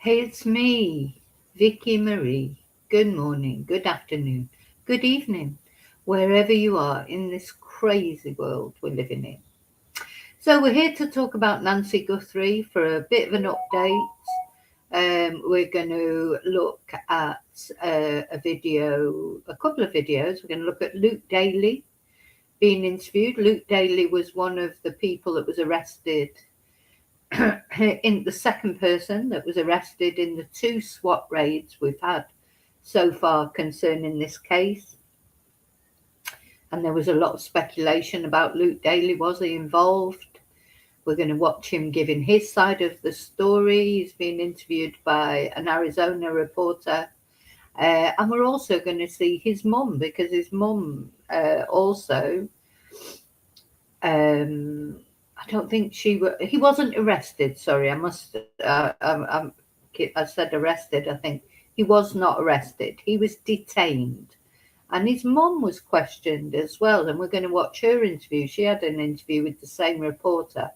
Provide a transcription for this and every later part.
Hey, it's me, Vicky Marie. Good morning, good afternoon, good evening, wherever you are in this crazy world we're living in. So, we're here to talk about Nancy Guthrie for a bit of an update. We're going to look at a couple of videos. We're going to look at Luke Daley being interviewed. Luke Daley was one of the people that was arrested in the second person that was arrested in the two SWAT raids we've had so far concerning this case. And there was a lot of speculation about Luke Daley. Was he involved? We're going to watch him giving his side of the story. He's being interviewed by an Arizona reporter. And we're also going to see his mum, because his mum also I don't think he wasn't arrested. Sorry, I said arrested. I think he was not arrested. He was detained, and his mum was questioned as well. And we're going to watch her interview. She had an interview with the same reporter,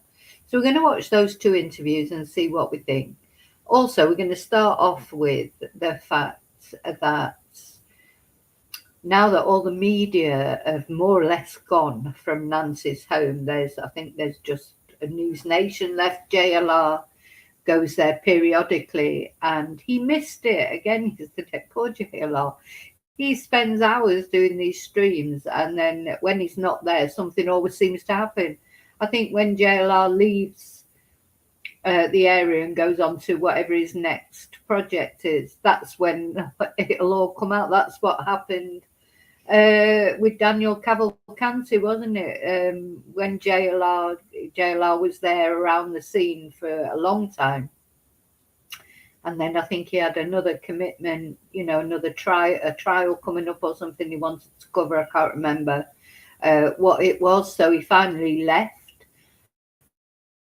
so we're going to watch those two interviews and see what we think. Also, we're going to start off with the fact that now that all the media have more or less gone from Nancy's home, I think there's just a News Nation left. JLR goes there periodically, and he missed it again. Poor JLR. He spends hours doing these streams, and then when he's not there, something always seems to happen. I think when JLR leaves the area and goes on to whatever his next project is, that's when it'll all come out. That's what happened with Daniel Cavalcanti, wasn't it? When JLR was there around the scene for a long time, and then I think he had another commitment, another trial coming up or something he wanted to cover. I can't remember what it was. So he finally left,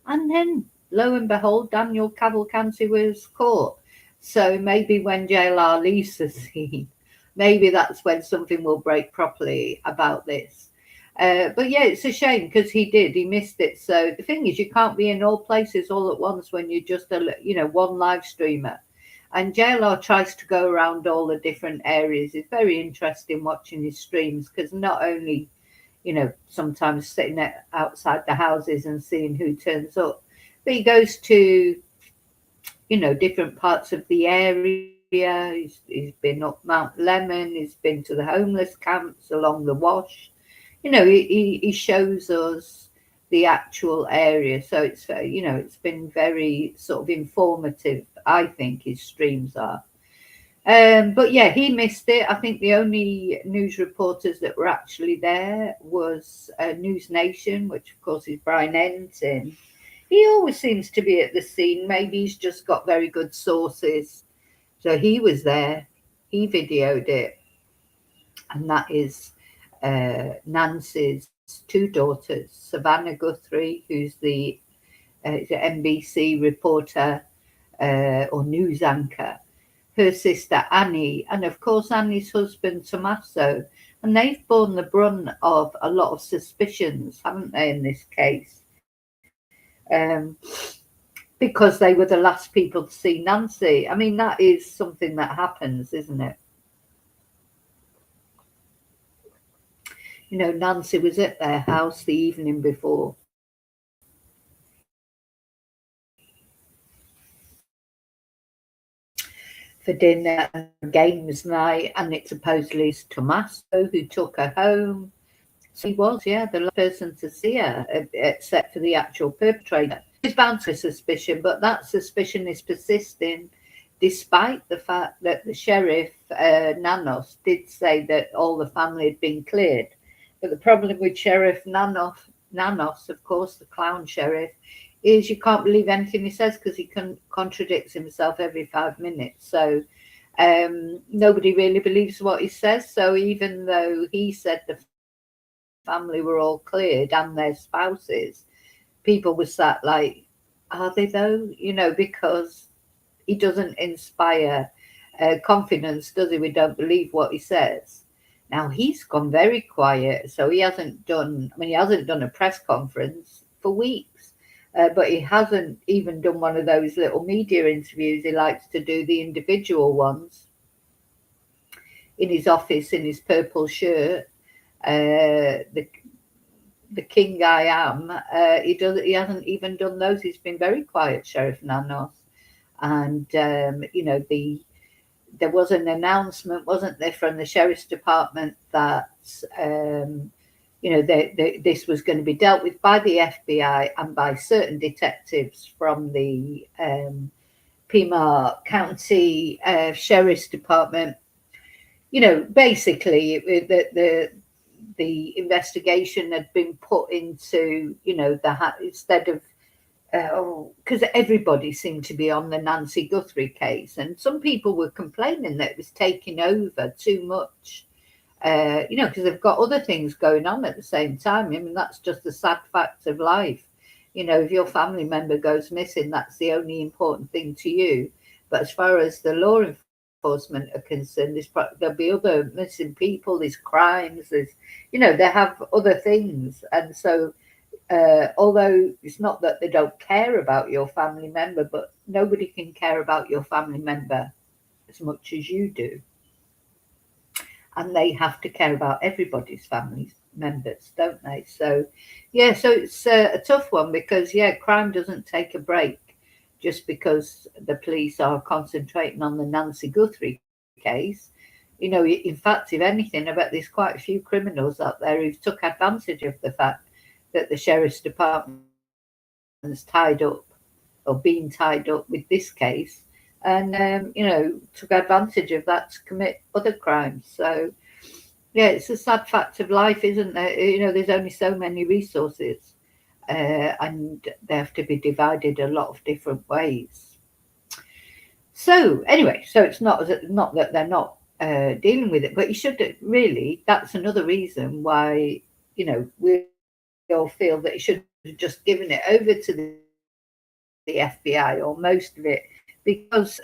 and then lo and behold, Daniel Cavalcanti was caught. So maybe when JLR leaves the scene, maybe that's when something will break properly about this. But yeah, it's a shame because he missed it. So the thing is, you can't be in all places all at once when you're just one live streamer. And JLR tries to go around all the different areas. It's very interesting watching his streams, because not only, sometimes sitting outside the houses and seeing who turns up, but he goes to, different parts of the area. He's been up Mount Lemon. He's been to the homeless camps along the Wash. He shows us the actual area. So it's been very sort of informative, I think, his streams are. But yeah, he missed it. I think the only news reporters that were actually there was News Nation, which of course is Brian Ensign. He always seems to be at the scene. Maybe he's just got very good sources. So he was there. He videoed it. And that is Nancy's two daughters, Savannah Guthrie, who's the NBC reporter or news anchor, her sister Annie, and of course Annie's husband Tommaso. And they've borne the brunt of a lot of suspicions, haven't they, in this case? Because they were the last people to see Nancy. I mean, that is something that happens, isn't it? Nancy was at their house the evening before. For dinner and games night, and it supposedly is Tommaso who took her home. So he was, the last person to see her, except for the actual perpetrator. There's bound to suspicion, but that suspicion is persisting, despite the fact that the sheriff, Nanos, did say that all the family had been cleared. But the problem with Sheriff Nanos, of course, the clown sheriff, is you can't believe anything he says, because he contradicts himself every 5 minutes. So nobody really believes what he says. So even though he said the family were all cleared and their spouses, people were sat like, are they though? Because he doesn't inspire confidence, does he? We don't believe what he says. Now he's gone very quiet, so he hasn't done a press conference for weeks. But he hasn't even done one of those little media interviews. He likes to do the individual ones in his office in his purple shirt. The king I am. He hasn't even done those. He's been very quiet, Sheriff Nanos. And there was an announcement, wasn't there, from the sheriff's department that this was going to be dealt with by the FBI and by certain detectives from the Pima County Sheriff's Department. Basically, the investigation had been put into, instead of, because everybody seemed to be on the Nancy Guthrie case, and some people were complaining that it was taking over too much, because they've got other things going on at the same time. I mean, that's just the sad fact of life. If your family member goes missing, that's the only important thing to you. But as far as the law enforcement are concerned, there'll be other missing people, there's crimes, they have other things. And so although it's not that they don't care about your family member, but nobody can care about your family member as much as you do. And they have to care about everybody's family members, don't they? So, so it's a tough one because, crime doesn't take a break just because the police are concentrating on the Nancy Guthrie case. In fact, if anything, I bet there's quite a few criminals out there who took advantage of the fact that the sheriff's department is tied up or being tied up with this case, and took advantage of that to commit other crimes. So it's a sad fact of life, isn't there? There's only so many resources, and they have to be divided a lot of different ways. So anyway, so it's not that they're not dealing with it, but you should really. That's another reason why we all feel that he should have just given it over to the FBI or most of it, because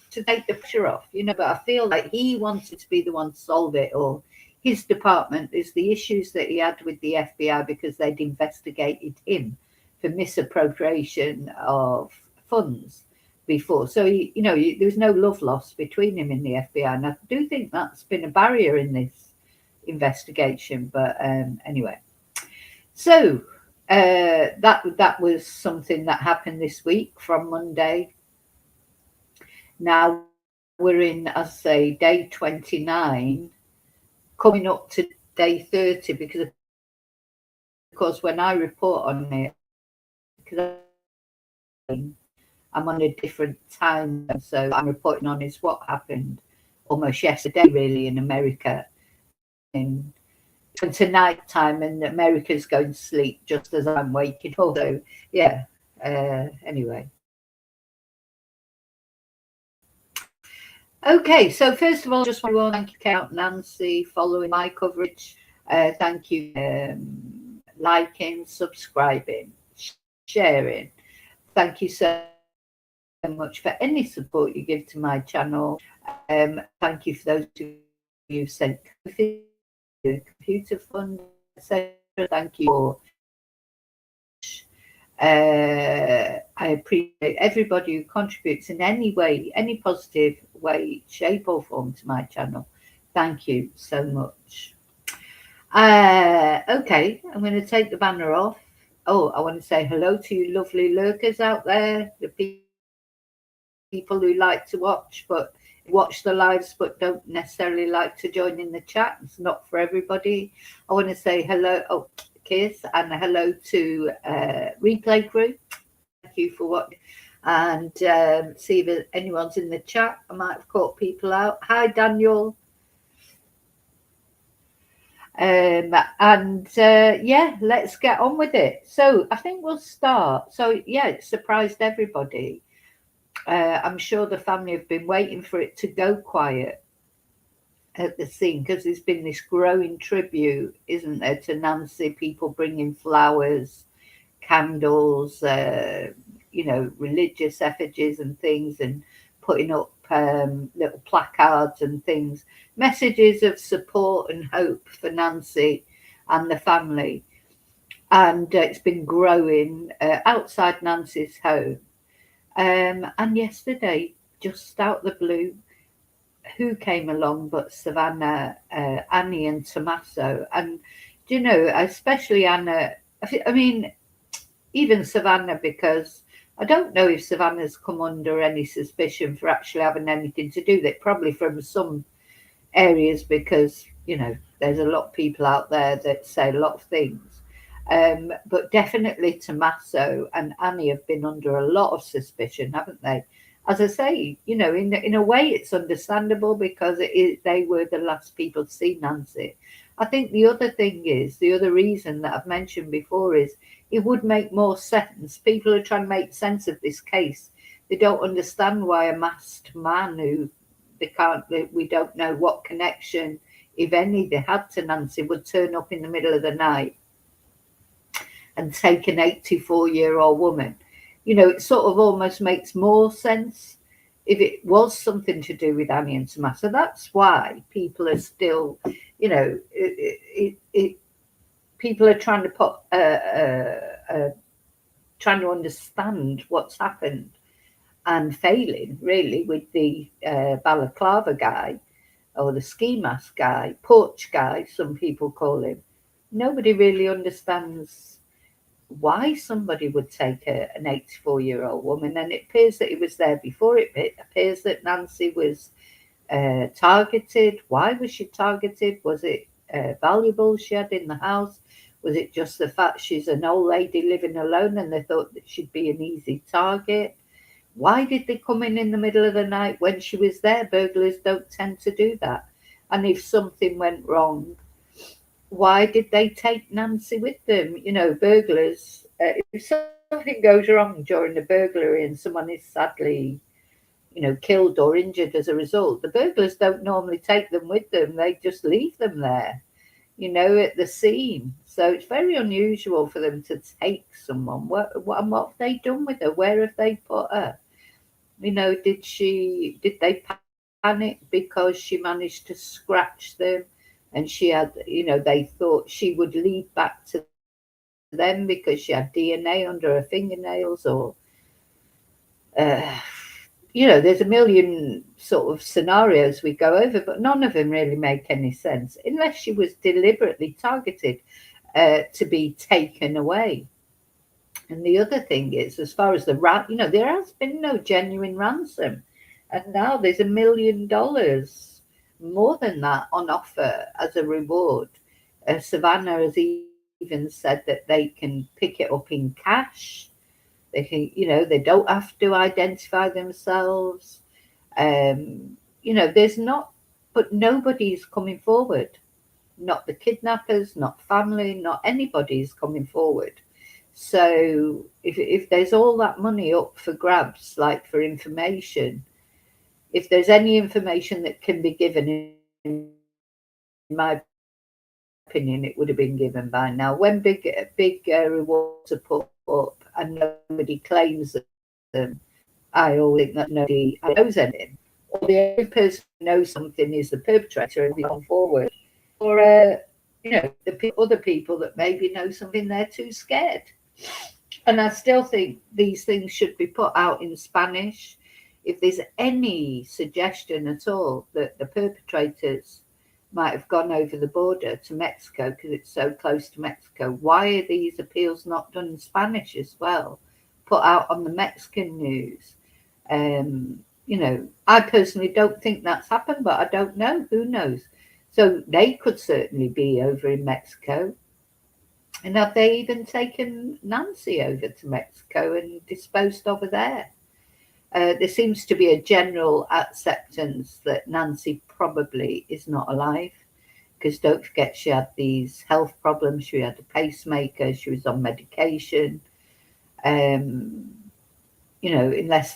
to take the pressure off, but I feel like he wanted to be the one to solve it, or his department is the issues that he had with the FBI because they'd investigated him for misappropriation of funds before. So there was no love lost between him and the FBI, and I do think that's been a barrier in this investigation. But anyway. So that was something that happened this week from Monday. Now we're in, as I say, day 29, coming up to day 30, because of course when I report on it, because I'm on a different time, so I'm reporting on is what happened almost yesterday, really, in America. To night time, and America's going to sleep just as I'm waking. Although, anyway. Okay, so first of all, just want to thank you, Nancy, following my coverage. Thank you, liking, subscribing, sharing. Thank you so much for any support you give to my channel. Thank you for those who sent computer fund, etc. Thank you for I appreciate everybody who contributes in any way, any positive way, shape or form to my channel. Thank you so much. Okay, I'm going to take the banner off. Oh, I want to say hello to you lovely lurkers out there, the people who like to watch the lives but don't necessarily like to join in the chat. It's not for everybody. I want to say hello, kiss, and hello to replay crew. Thank you for watching, and see if anyone's in the chat. I might have caught people out. Hi, Daniel. Let's get on with it. So I think we'll start. So it surprised everybody. I'm sure the family have been waiting for it to go quiet at the scene, because there's been this growing tribute, isn't there, to Nancy, people bringing flowers, candles, religious effigies and things, and putting up little placards and things, messages of support and hope for Nancy and the family. and it's been growing outside Nancy's home. And yesterday, just out the blue, who came along but Savannah, Annie, and Tommaso? And do you know, especially Anna? I mean, even Savannah, because I don't know if Savannah's come under any suspicion for actually having anything to do with it. Probably from some areas, because there's a lot of people out there that say a lot of things. But definitely Tommaso and Annie have been under a lot of suspicion, haven't they? As I say, in a way, it's understandable because they were the last people to see Nancy. I think the other thing is, the other reason that I've mentioned before is it would make more sense. People are trying to make sense of this case. They don't understand why a masked man who we don't know what connection, if any, they had to Nancy, would turn up in the middle of the night and take an 84-year-old woman. It sort of almost makes more sense if it was something to do with Annie and Tommaso. That's why people are still, people are trying to trying to understand what's happened, and failing really with the balaclava guy, or the ski mask guy, porch guy, some people call him. Nobody really understands why somebody would take an 84-year-old woman, and it appears that he was there before. It appears that Nancy was targeted. Why was she targeted? Was it valuables she had in the house? Was it just the fact she's an old lady living alone and they thought that she'd be an easy target? Why did they come in the middle of the night when she was there? Burglars don't tend to do that. And if something went wrong, why did they take Nancy with them? Burglars, if something goes wrong during the burglary and someone is sadly, killed or injured as a result, the burglars don't normally take them with them. They just leave them there, at the scene. So it's very unusual for them to take someone. What have they done with her? Where have they put her? Did they panic because she managed to scratch them, and she had, they thought she would lead back to them because she had DNA under her fingernails, or there's a million sort of scenarios we go over, but none of them really make any sense unless she was deliberately targeted to be taken away. And the other thing is, as far as there has been no genuine ransom, and now there's $1 million, more than that, on offer as a reward. Savannah has even said that they can pick it up in cash. They can, they don't have to identify themselves. There's not, but nobody's coming forward. Not the kidnappers, not family, not anybody's coming forward. So if there's all that money up for grabs, like for information, if there's any information that can be given, in my opinion, it would have been given by now. When big rewards are put up and nobody claims them, I always think that nobody knows anything. Or the only person who knows something is the perpetrator and they come forward. Or, the other people that maybe know something, they're too scared. And I still think these things should be put out in Spanish. If there's any suggestion at all that the perpetrators might have gone over the border to Mexico because it's so close to Mexico, why are these appeals not done in Spanish as well? Put out on the Mexican news. I personally don't think that's happened, but I don't know. Who knows? So they could certainly be over in Mexico. And have they even taken Nancy over to Mexico and disposed of her there? There seems to be a general acceptance that Nancy probably is not alive, because don't forget she had these health problems. She had a pacemaker. She was on medication. Unless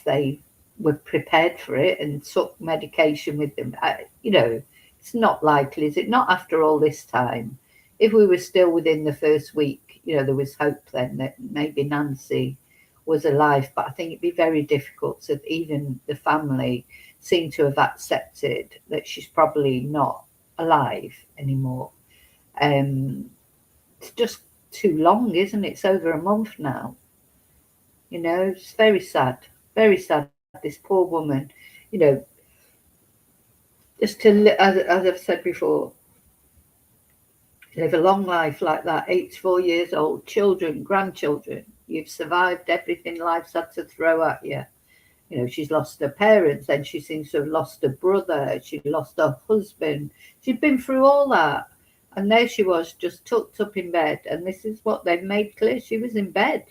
they were prepared for it and took medication with them, it's not likely, is it? Not after all this time. If we were still within the first week, there was hope then that maybe Nancy was alive, but I think it'd be very difficult to, even the family seem to have accepted that she's probably not alive anymore. It's just too long, isn't it? It's over a month now. You know, it's very sad. Very sad. This poor woman, you know, just to, as I've said before, live a long life like that, 84 years old, children, grandchildren. You've survived everything life's had to throw at you. You know, she's lost her parents, then she seems to have lost her brother, she lost her husband. She'd been through all that. And there she was, just tucked up in bed. And this is what they've made clear. She was in bed.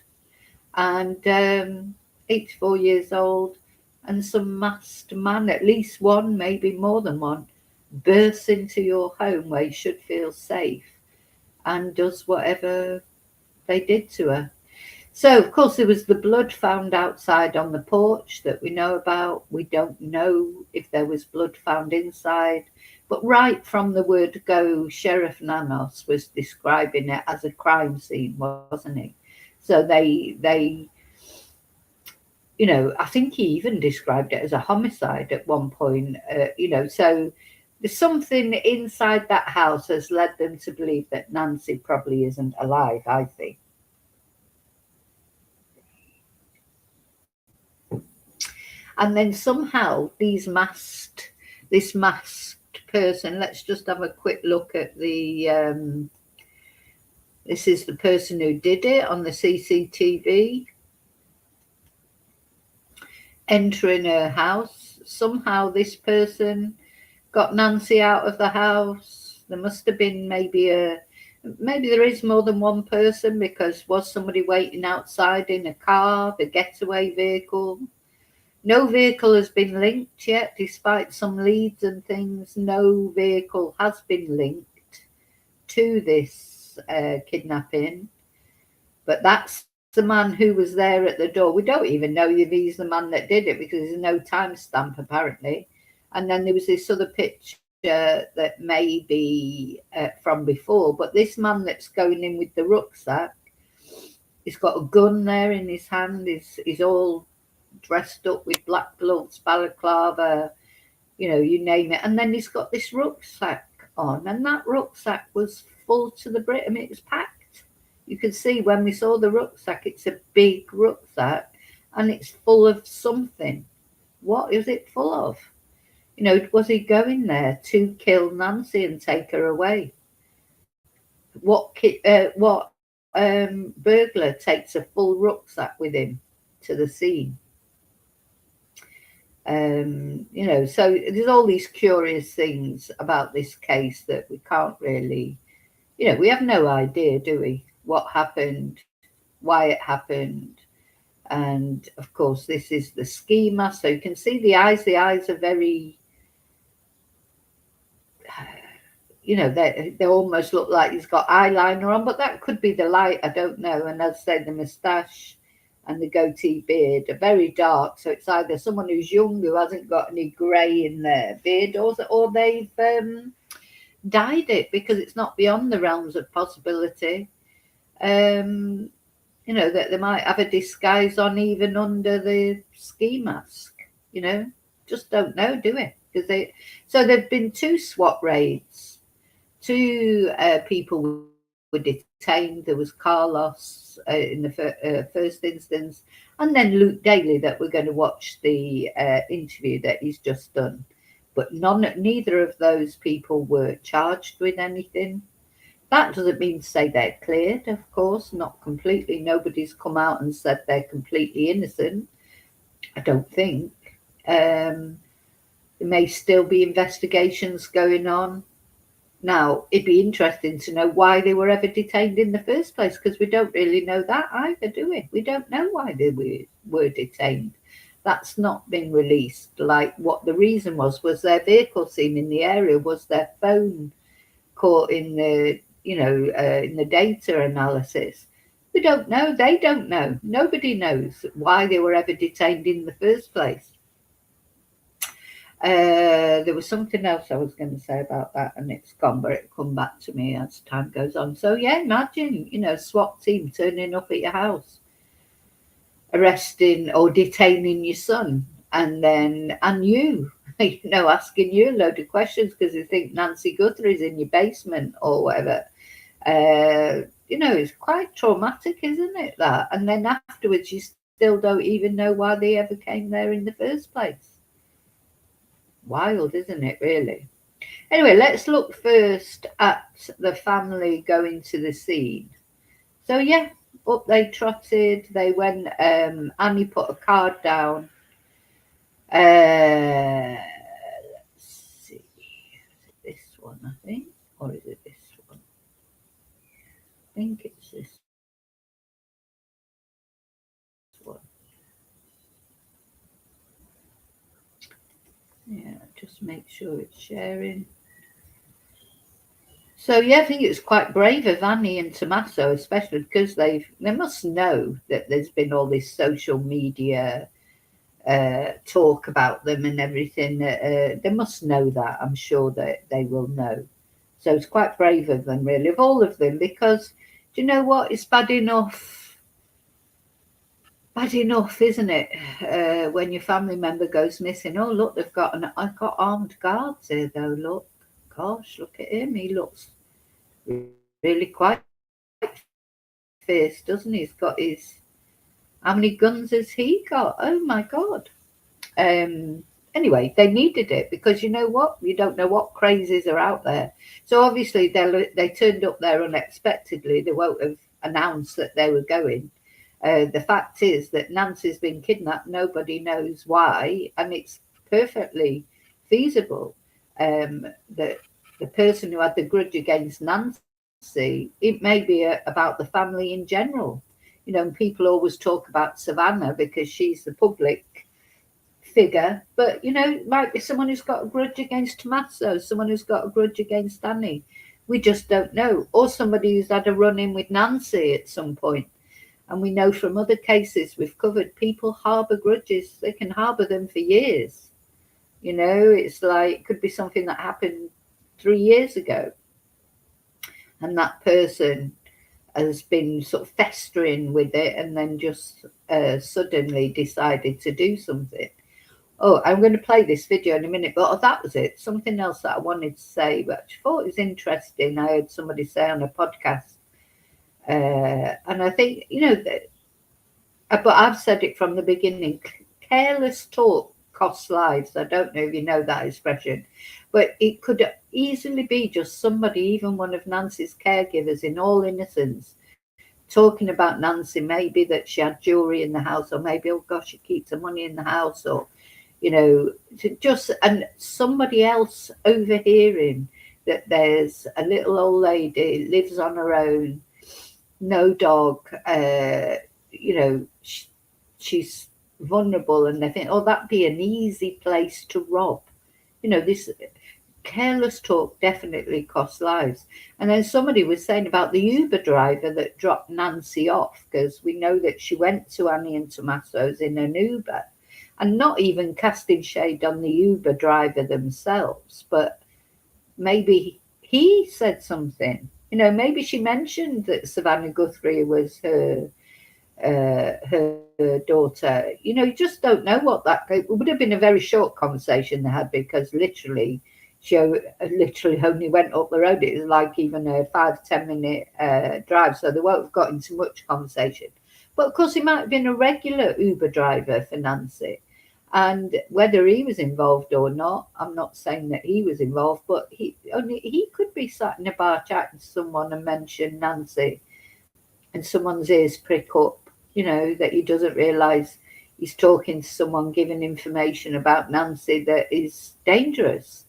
And 84 years old. And some masked man, at least one, maybe more than one, bursts into your home where you should feel safe and does whatever they did to her. So, of course, there was the blood found outside on the porch that we know about. We don't know if there was blood found inside. But right from the word go, Sheriff Nanos was describing it as a crime scene, wasn't he? So they you know, I think he even described it as a homicide at one point, you know, so there's something inside that house has led them to believe that Nancy probably isn't alive, I think. And then somehow this masked person, let's just have a quick look at the, this is the person who did it on the CCTV, entering her house. Somehow this person got Nancy out of the house. There must have been maybe there is more than one person, because was somebody waiting outside in a car, the getaway vehicle? No vehicle has been linked yet, despite some leads and things. No vehicle has been linked to this kidnapping. But that's the man who was there at the door. We don't even know if he's the man that did it, because there's no timestamp apparently. And then there was this other picture that may be from before. But this man that's going in with the rucksack, he's got a gun there in his hand. He's all dressed up with black gloves, balaclava, you know, you name it. And then he's got this rucksack on, and that rucksack was full to the brim. I mean, it was packed. You can see when we saw the rucksack, it's a big rucksack and it's full of something. What is it full of? You know, was he going there to kill Nancy and take her away? What burglar takes a full rucksack with him to the scene? You know, so there's all these curious things about this case that we can't really, you know, we have no idea, do we, what happened, why it happened. And of course, this is the ski mask, so you can see the eyes are very, you know, they almost look like he's got eyeliner on, but that could be the light, I don't know. And as I say, the moustache and the goatee beard are very dark, so it's either someone who's young who hasn't got any grey in their beard, or they've dyed it, because it's not beyond the realms of possibility. You know, that they might have a disguise on even under the ski mask, you know, just don't know, do we? Because so there've been 2 SWAT raids. 2 people were detained. There was Carlos in the first instance, and then Luke Daley, that we're going to watch the interview that he's just done. But neither of those people were charged with anything. That doesn't mean to say they're cleared, of course, not completely. Nobody's come out and said they're completely innocent, I don't think. There may still be investigations going on. Now, it'd be interesting to know why they were ever detained in the first place, because we don't really know that either, do we? We don't know why they were detained. That's not been released. Like, what the reason was their vehicle seen in the area, was their phone caught in the, you know, in the data analysis. We don't know. They don't know. Nobody knows why they were ever detained in the first place. There was something else I was going to say about that, and it's gone, but it'll come back to me as time goes on. So yeah, imagine, you know, SWAT team turning up at your house, arresting or detaining your son, and you, you know, asking you a load of questions because they think Nancy Guthrie's in your basement or whatever. it's quite traumatic, isn't it, that? And then afterwards, you still don't even know why they ever came there in the first place. Wild, isn't it, really? Anyway, let's look first at the family going to the scene. So, yeah, up they trotted. They went, Annie put a card down. Let's see. Is it this one, I think? Or is it this one? I think it's this one. Yeah, just make sure it's sharing. So yeah, I think it's quite brave of Annie and Tommaso, especially because they must know that there's been all this social media talk about them and everything. They must know that. I'm sure that they will know. So it's quite brave of them, really, of all of them, because do you know what? It's bad enough, isn't it? When your family member goes missing. Oh, look, I've got armed guards here, though. Look, gosh, look at him. He looks really quite fierce, doesn't he? He's got his. How many guns has he got? Oh my God. Anyway, they needed it because you know what? You don't know what crazies are out there. So obviously they turned up there unexpectedly. They won't have announced that they were going. The fact is that Nancy's been kidnapped. Nobody knows why, and it's perfectly feasible that the person who had the grudge against Nancy, it may be about the family in general. And people always talk about Savannah because she's the public figure, but it might be someone who's got a grudge against Tommaso, someone who's got a grudge against Annie. We just don't know. Or somebody who's had a run-in with Nancy at some point. And we know from other cases we've covered, people harbour grudges. They can harbour them for years. It's like, it could be something that happened 3 years ago. And that person has been sort of festering with it and then just suddenly decided to do something. Oh, I'm going to play this video in a minute, but that was it. Something else that I wanted to say, but I thought it was interesting. I heard somebody say on a podcast, and I think, that, but I've said it from the beginning, careless talk costs lives. I don't know if you know that expression, but it could easily be just somebody, even one of Nancy's caregivers, in all innocence, talking about Nancy, maybe that she had jewelry in the house, or maybe, oh gosh, she keeps her money in the house, or and somebody else overhearing that there's a little old lady, lives on her own, no dog, she's vulnerable, and they think, oh, that'd be an easy place to rob. This careless talk definitely costs lives. And then somebody was saying about the Uber driver that dropped Nancy off, because we know that she went to Annie and Tommaso's in an Uber. And not even casting shade on the Uber driver themselves, but maybe he said something. Maybe she mentioned that Savannah Guthrie was her daughter. You just don't know what that. It would have been a very short conversation they had, because literally she literally only went up the road. It was like even a 5-10 minute drive, so they won't have got into much conversation. But of course, he might have been a regular Uber driver for Nancy. And whether he was involved or not, I'm not saying that he was involved, but he could be sat in a bar chatting to someone and mention Nancy, and someone's ears prick up, that he doesn't realise he's talking to someone, giving information about Nancy that is dangerous.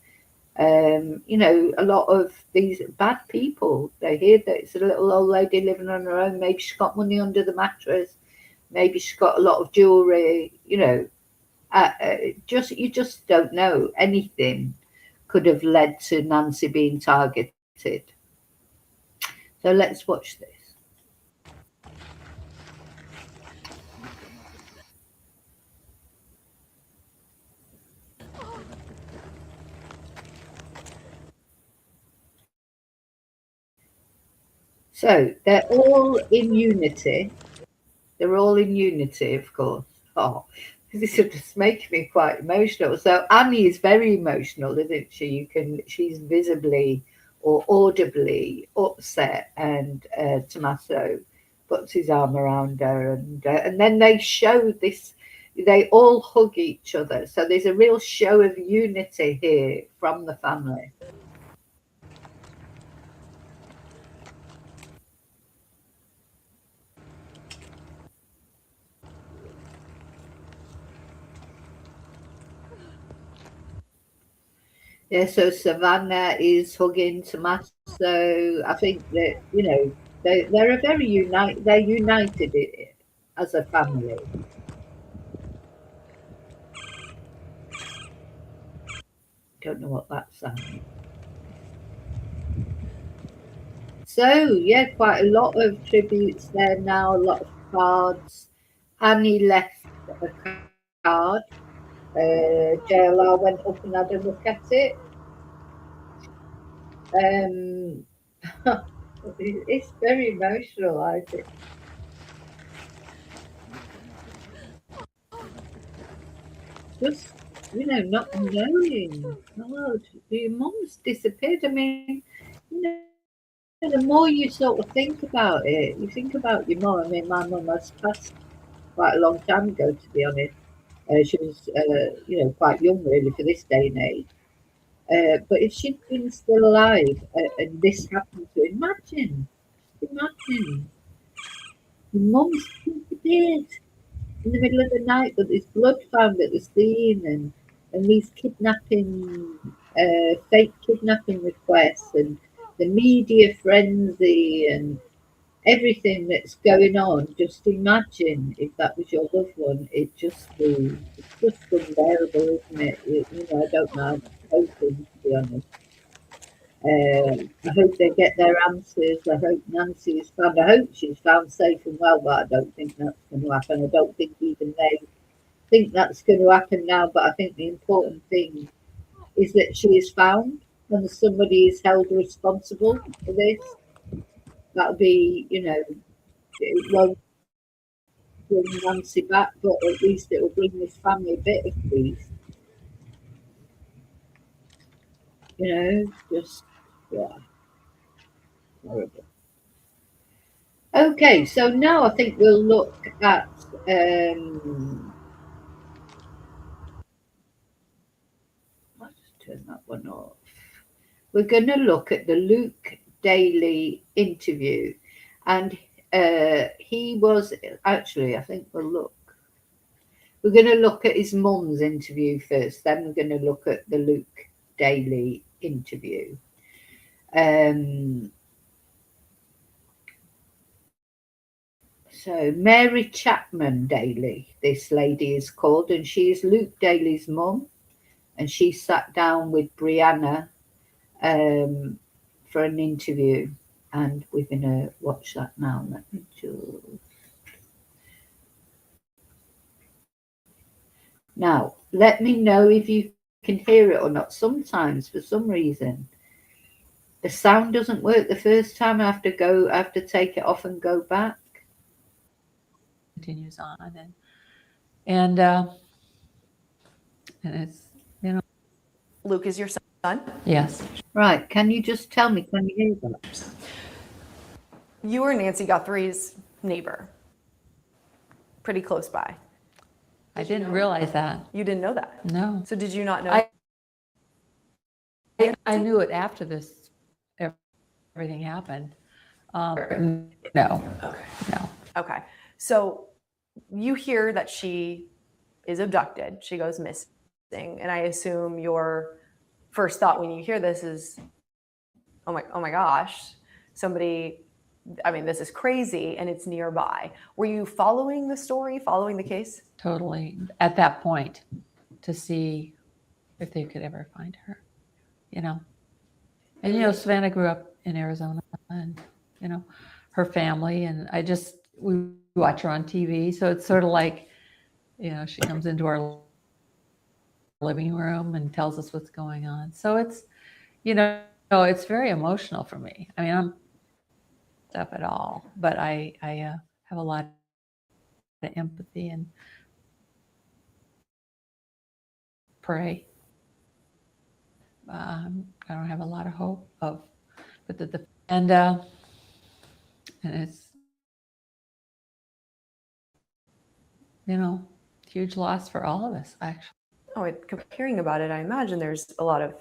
A lot of these bad people, they hear that it's a little old lady living on her own. Maybe she's got money under the mattress. Maybe she's got a lot of jewellery, you just don't know. Anything could have led to Nancy being targeted. So let's watch this. So they're all in unity. They're all in unity, of course. Oh, this is just making me quite emotional. So Annie is very emotional, isn't she? She's visibly or audibly upset, and Tommaso puts his arm around her, and then they show this. They all hug each other, so there's a real show of unity here from the family. Yeah, so Savannah is hugging Tommaso. I think that they're a very they're united as a family. Don't know what that sounds. So yeah, quite a lot of tributes there now. A lot of cards. Annie left a card. JLR went up and had a look at it. Um, it's very emotional, I think. Just not knowing. God, your mum's disappeared. I mean, the more you sort of think about it, you think about your mum. I mean, my mum has passed quite a long time ago, to be honest. She was, quite young really for this day and age. But if she'd been still alive and this happened to her, imagine, your mum's disappeared in the middle of the night, but there's blood found at the scene, and these fake kidnapping requests, and the media frenzy, and everything that's going on. Just imagine if that was your loved one. It's just unbearable, isn't it? I don't know. I'm hoping, to be honest. I hope they get their answers. I hope Nancy is found. I hope she's found safe and well, but I don't think that's going to happen. I don't think even they think that's going to happen now. But I think the important thing is that she is found and somebody is held responsible for this. That'll be, it won't bring Nancy back, but at least it will bring this family a bit of peace. Just, yeah, horrible. Okay, so now I think we'll look at let's turn that one off. We're going to look at the Luke Daley interview, and he was actually, I think we're going to look at his mum's interview first, then we're going to look at the Luke Daley interview. So Mary Chapman Daley, this lady is called, and she is Luke Daley's mum, and she sat down with Brianna for an interview, and we're going to watch that now. Let me just... Now, let me know if you can hear it or not. Sometimes, for some reason, the sound doesn't work the first time. I have to take it off and go back. Continues on, and it's Luke is your son? Yes. Right. Can you just tell me? Can you hear that? You were Nancy Guthrie's neighbor, pretty close by. I didn't realize that. You didn't know that? No. So did you not know? I knew it after everything happened. No. Okay. No. Okay. So you hear that she is abducted. She goes missing. And I assume your first thought when you hear this is, oh my gosh, this is crazy and it's nearby. Were you following the story, following the case? Totally. At that point, to see if they could ever find her, And, Savannah grew up in Arizona, and, her family, and we watch her on TV. So it's sort of like, she comes into our living room and tells us what's going on. So it's, it's very emotional for me. I mean, I'm up at all, but I have a lot of empathy and pray. I don't have a lot of hope of but and it's, huge loss for all of us, actually. Oh, hearing about it, I imagine there's a lot of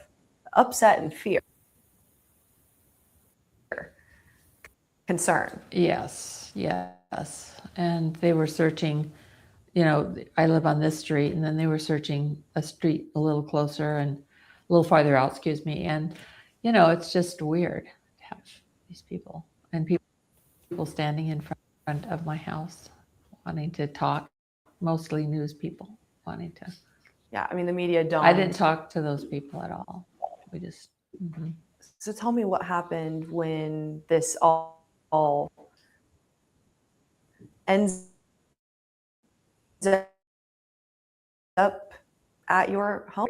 upset and fear, concern. Yes. And they were searching, I live on this street, and then they were searching a street a little closer and a little farther out, excuse me. And, it's just weird to have these people and people standing in front of my house wanting to talk, mostly news people wanting to. Yeah, I mean, the media don't. I didn't talk to those people at all. We just. Mm-hmm. So tell me what happened when this all ends up at your home.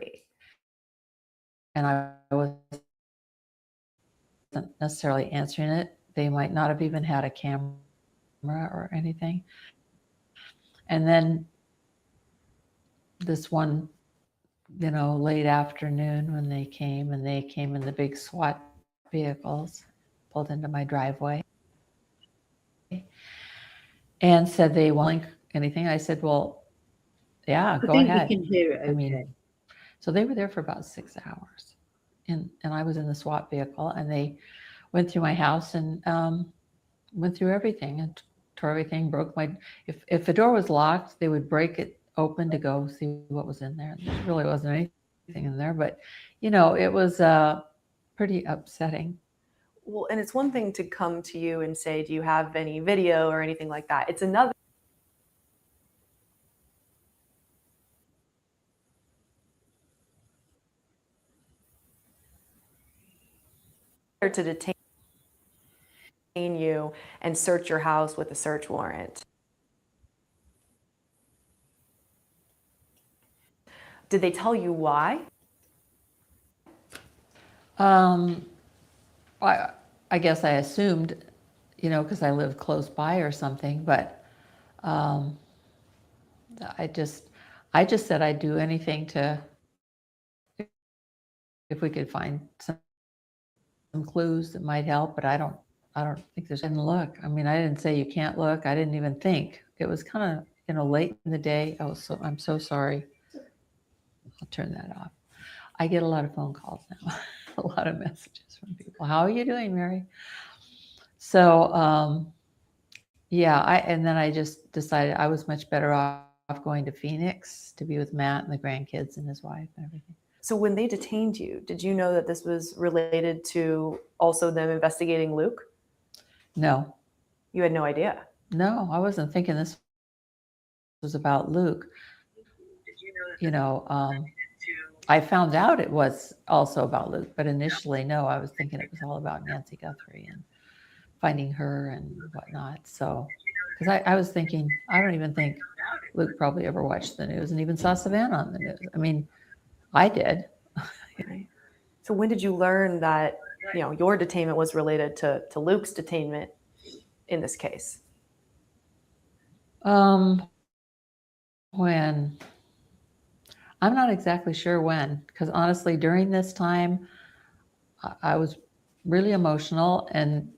And I wasn't necessarily answering it. They might not have even had a camera or anything. And then this one, late afternoon when they came in the big SWAT vehicles, pulled into my driveway and said they won't link anything. I said, well, yeah, go ahead. I think we can hear it. Okay. So they were there for about 6 hours, and I was in the SWAT vehicle, and they went through my house and went through everything and tore everything, broke my. If the door was locked, they would break it open to go see what was in there. There really wasn't anything in there, but it was pretty upsetting. Well, and it's one thing to come to you and say, do you have any video or anything like that? It's another to detain you and search your house with a search warrant. Did they tell you why? I guess I assumed, because I lived close by or something, but I just said I'd do anything to, if we could find some clues that might help, but I don't think there's any look. I mean, I didn't say you can't look. I didn't even think. It was kind of, late in the day. I'm so sorry. I'll turn that off. I get a lot of phone calls now, a lot of messages from people. How are you doing, Mary? So, and then I just decided I was much better off going to Phoenix to be with Matt and the grandkids and his wife and everything. So when they detained you, did you know that this was related to also them investigating Luke? No. You had no idea? No, I wasn't thinking this was about Luke. I found out it was also about Luke, but initially, no, I was thinking it was all about Nancy Guthrie and finding her and whatnot. So, because I was thinking, I don't even think Luke probably ever watched the news and even saw Savannah on the news. I mean, I did. Right. So when did you learn that, your detainment was related to Luke's detainment in this case? When, I'm not exactly sure when, because honestly, during this time, I was really emotional, and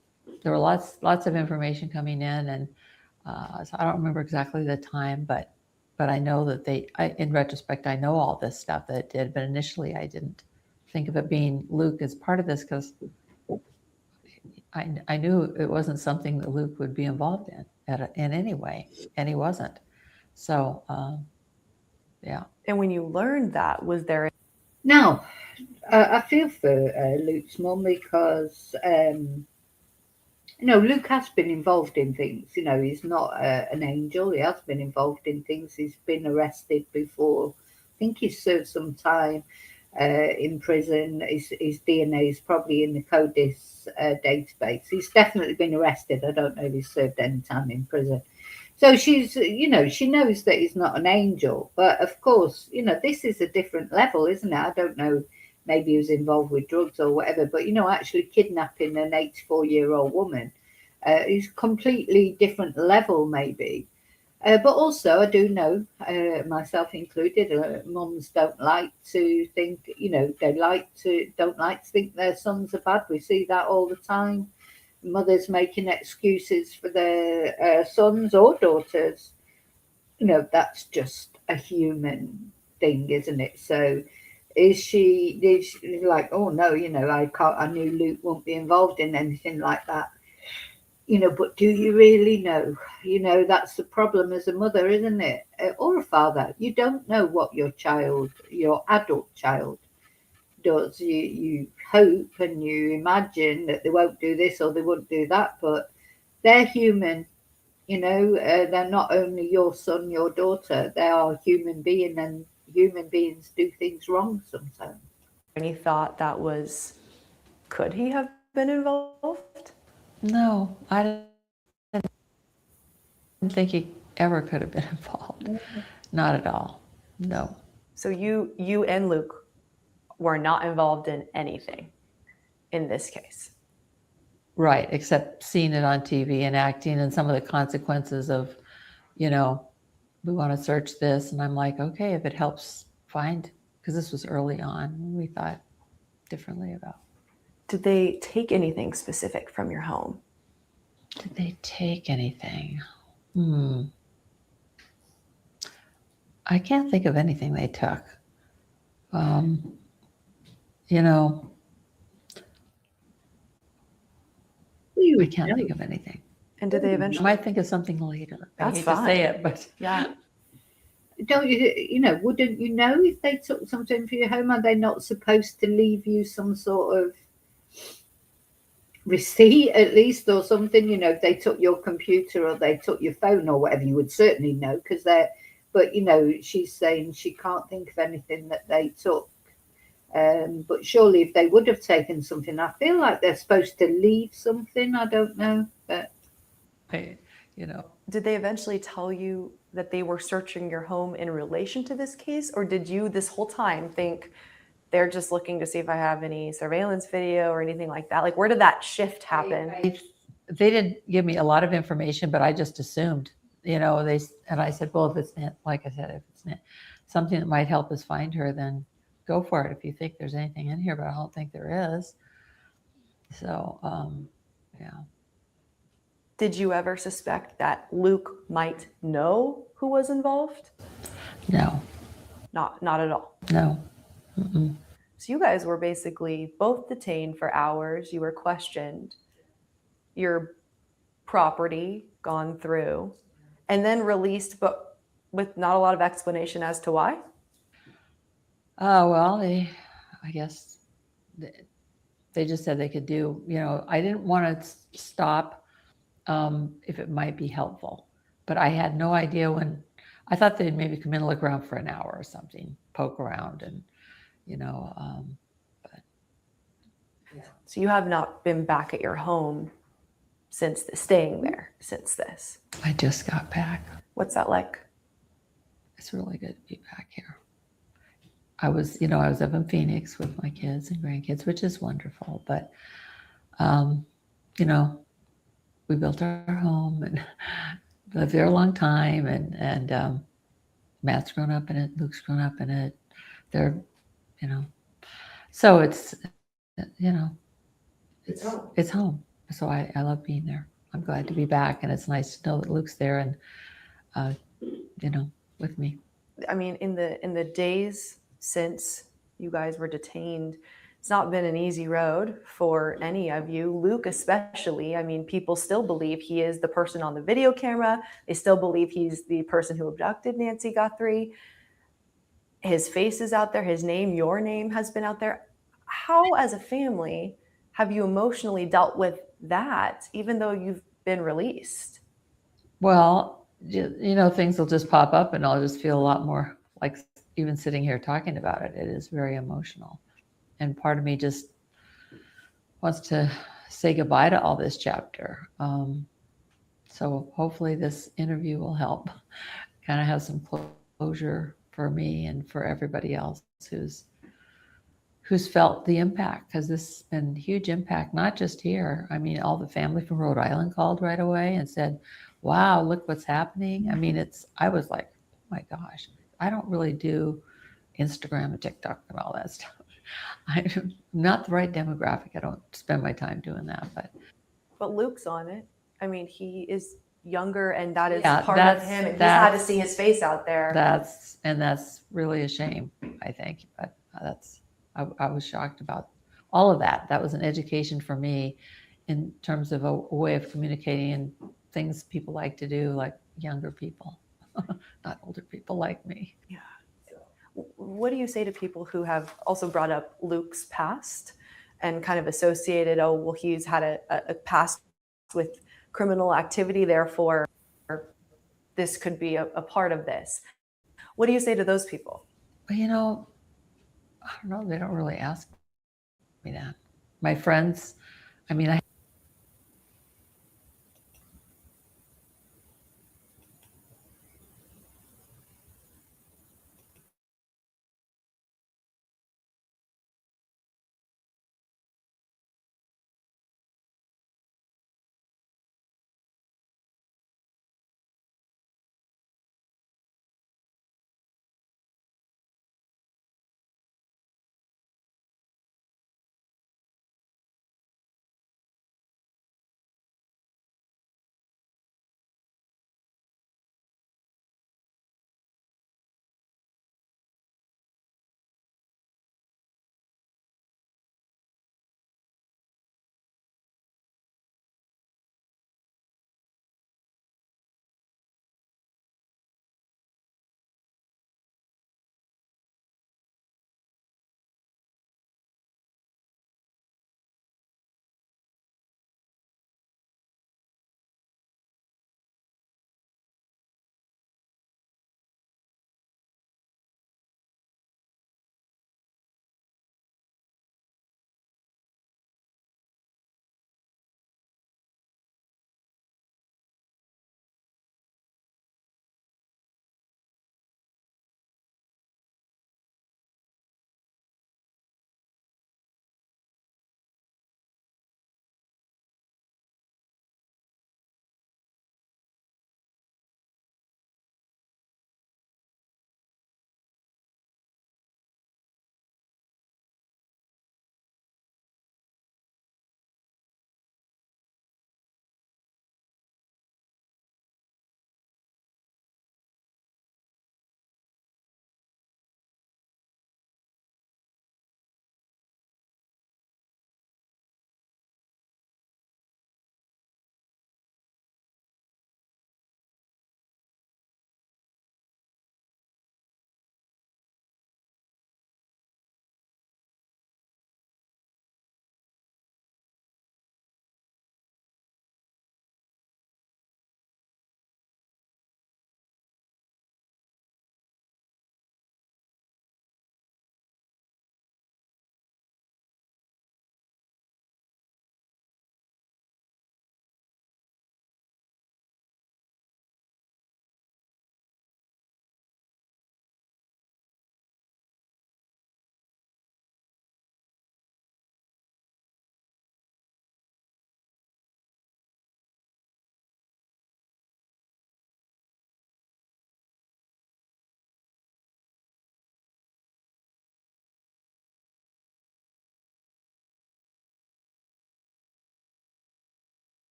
there were lots of information coming in, and so I don't remember exactly the time, but I know that in retrospect, I know all this stuff that it did, but initially I didn't think of it being Luke as part of this, because I knew it wasn't something that Luke would be involved in any way, and he wasn't. So, yeah. And when you learned that, was there? Now, I feel for Luke's mum because, Luke has been involved in things. He's not an angel. He has been involved in things. He's been arrested before. I think he's served some time in prison. His DNA is probably in the CODIS database. He's definitely been arrested. I don't know if he's served any time in prison. So she's, she knows that he's not an angel. But of course, this is a different level, isn't it? I don't know. Maybe he was involved with drugs or whatever. But, actually kidnapping an 84-year-old woman is completely different level, maybe. But also, I do know, myself included, mums don't like to think, they don't like to think their sons are bad. We see that all the time. Mothers making excuses for their sons or daughters. That's just a human thing, isn't it? So, is she like, oh no, I can't, I knew Luke won't be involved in anything like that. But do you really know? That's the problem as a mother, isn't it? Or a father. You don't know what your adult child does. You hope and you imagine that they won't do this or they won't do that, but they're human. They're not only your son, your daughter, they are a human being, and human beings do things wrong sometimes. Any thought that could he have been involved? No, I didn't think he ever could have been involved. Not at all. No. So you and Luke were not involved in anything in this case. Right, except seeing it on TV and acting and some of the consequences of, we want to search this. And I'm like, okay, if it helps find, because this was early on, we thought differently about. Did they take anything specific from your home? Did they take anything? I can't think of anything they took. I can't think of anything. And did they I eventually? might think of something later. That's I hate fine. to say it, but Yeah. Don't you, wouldn't you know if they took something for your home? Are they not supposed to leave you some sort of receipt at least or something? If they took your computer or they took your phone or whatever, you would certainly know because but she's saying she can't think of anything that they took. But surely if they would have taken something, I feel like they're supposed to leave something. I don't know, but Did they eventually tell you that they were searching your home in relation to this case, or did you this whole time think they're just looking to see if I have any surveillance video or anything like that? Like, where did that shift happen? They didn't give me a lot of information, but I just assumed, and I said, well, if it's like I said, if it's something that might help us find her, then go for it if you think there's anything in here, but I don't think there is. So, yeah. Did you ever suspect that Luke might know who was involved? No. Not at all. No. Mm-mm. So you guys were basically both detained for hours. You were questioned, your property gone through, and then released, but with not a lot of explanation as to why. Well, I guess they just said they could do, I didn't want to stop if it might be helpful, but I had no idea when. I thought they'd maybe come in and look around for an hour or something, poke around and, but. Yeah. So you have not been back at your home staying there since this. I just got back. What's that like? It's really good to be back here. I was up in Phoenix with my kids and grandkids, which is wonderful. But, we built our home and lived there a long time. And Matt's grown up in it. Luke's grown up in it. They're, so it's home. So I love being there. I'm glad to be back. And it's nice to know that Luke's there and, with me. I mean, in the days since you guys were detained, it's not been an easy road for any of you. Luke especially. I mean, people still believe he is the person on the video camera. They still believe he's the person who abducted Nancy Guthrie. His face is out there. His name, your name, has been out there. How, as a family, have you emotionally dealt with that, even though you've been released? Well, things will just pop up and I'll just feel a lot more like even sitting here talking about it. It is very emotional. And part of me just wants to say goodbye to all this chapter. So hopefully this interview will help kind of have some closure for me and for everybody else who's felt the impact, because this has been huge impact, not just here. I mean, all the family from Rhode Island called right away and said, wow, look what's happening. I mean, I was like, oh my gosh, I don't really do Instagram and TikTok and all that stuff. I'm not the right demographic. I don't spend my time doing that, But Luke's on it. I mean, he is younger, and that is Yeah, part of him. And he's had to see his face out there. That's really a shame, I think. But I was shocked about all of that. That was an education for me in terms of a way of communicating and things people like to do, like younger people, not older people like me. Yeah. What do you say to people who have also brought up Luke's past and kind of associated, oh, well, he's had a past with criminal activity, therefore this could be a part of this? What do you say to those people? Well, you know, I don't know. They don't really ask me that. My friends, I mean, I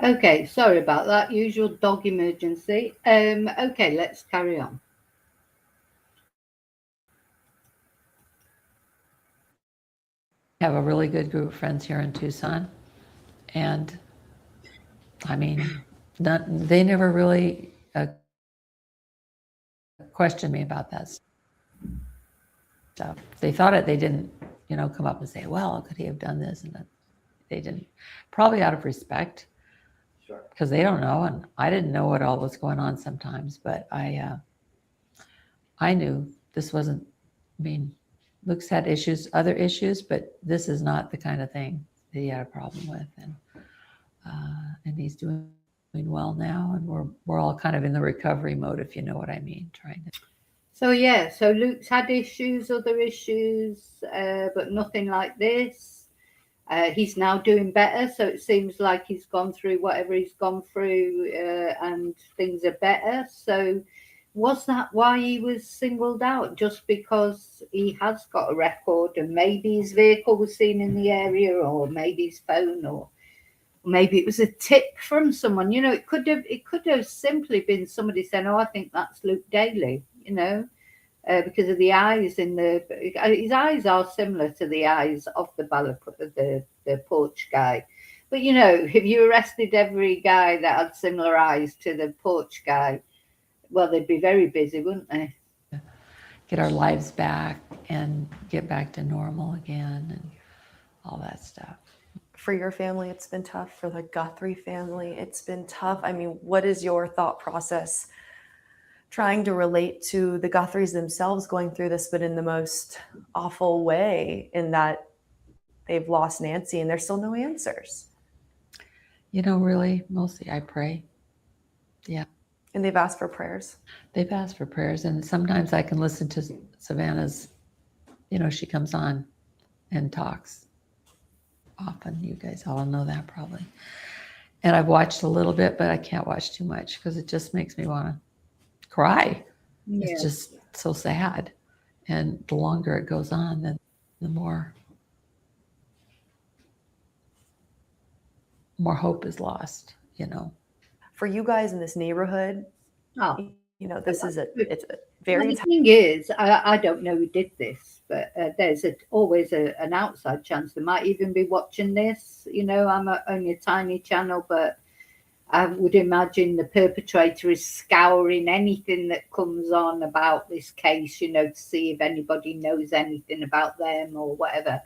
Okay, sorry about that. Usual dog emergency. Okay, let's carry on. have a really good group of friends here in Tucson. And I mean, they never really questioned me about that stuff. They thought it, they didn't, come up and say, well, could he have done this? And they didn't, probably out of respect. Sure. Because they don't know, and I didn't know what all was going on sometimes, but I knew this wasn't I mean, Luke's had issues, other issues, but this is not the kind of thing that he had a problem with, and he's doing well now, and we're all kind of in the recovery mode, if you know what I mean, trying to. So yeah, so Luke's had issues, other issues, but nothing like this. He's now doing better, so it seems like he's gone through whatever he's gone through, and things are better. So was that why he was singled out? Just because he has got a record, and maybe his vehicle was seen in the area, or maybe his phone, or maybe it was a tip from someone? You know, it could have simply been somebody saying, "Oh, I think that's Luke Daley," you know, because of the eyes in his eyes are similar to the eyes of the porch guy. But you know, if you arrested every guy that had similar eyes to the porch guy, well, they'd be very busy, wouldn't they? Get our lives back and get back to normal again and all that stuff. For your family, it's been tough. For the Guthrie family, it's been tough. I mean, what is your thought process trying to relate to the Guthries themselves going through this, but in the most awful way, in that they've lost Nancy and there's still no answers? You know, really, mostly I pray. Yeah. And they've asked for prayers. They've asked for prayers, and sometimes I can listen to Savannah's, you know, she comes on and talks often. You guys all know that probably. And I've watched a little bit, but I can't watch too much because it just makes me want to cry. Yeah. It's just so sad. And the longer it goes on, then the more hope is lost, you know. For you guys in this neighborhood, you know, it's a very. Well, the thing is, I don't know who did this, but there's always an outside chance they might even be watching this. You know, I'm only a tiny channel, but I would imagine the perpetrator is scouring anything that comes on about this case, you know, to see if anybody knows anything about them or whatever.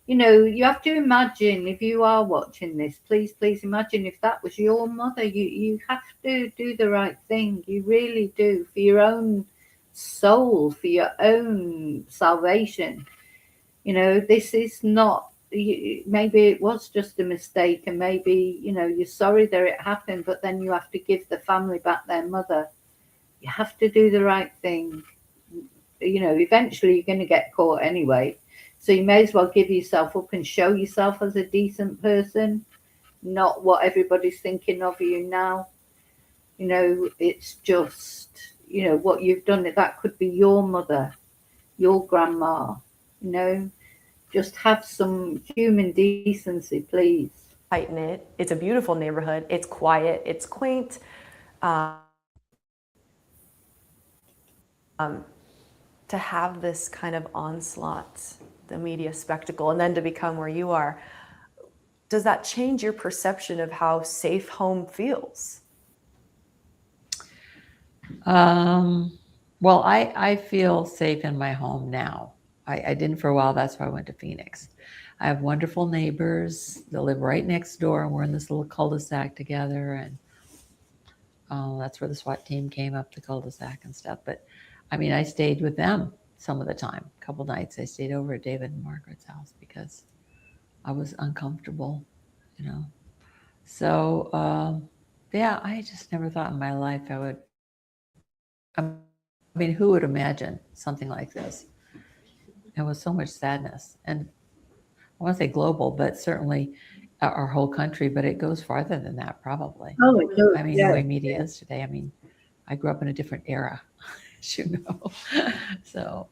You know, you have to imagine, if you are watching this, please imagine if that was your mother. You have to do the right thing. You really do, for your own soul, for your own salvation. You know, this is not, maybe it was just a mistake, and maybe, you know, you're sorry that it happened, but then you have to give the family back their mother. You have to do the right thing. You know, eventually you're going to get caught anyway. So you may as well give yourself up and show yourself as a decent person, not what everybody's thinking of you now. You know, it's just, you know, what you've done, that could be your mother, your grandma, you know. Just have some human decency, please. Tighten it. It's a beautiful neighborhood. It's quiet. It's quaint. To have this kind of onslaught, the media spectacle, and then to become where you are, does that change your perception of how safe home feels? Well, I feel safe in my home now. I didn't for a while. That's why I went to Phoenix. I have wonderful neighbors that live right next door, and we're in this little cul-de-sac together. And that's where the SWAT team came up the cul-de-sac and stuff. But I mean, I stayed with them some of the time. A couple nights I stayed over at David and Margaret's house because I was uncomfortable, you know. So yeah, I just never thought in my life I would. I mean, who would imagine something like this? There was so much sadness, and I want to say global, but certainly our whole country, but it goes farther than that probably. Oh, it does. I mean, the way media is today. I mean, I grew up in a different era, as you know. So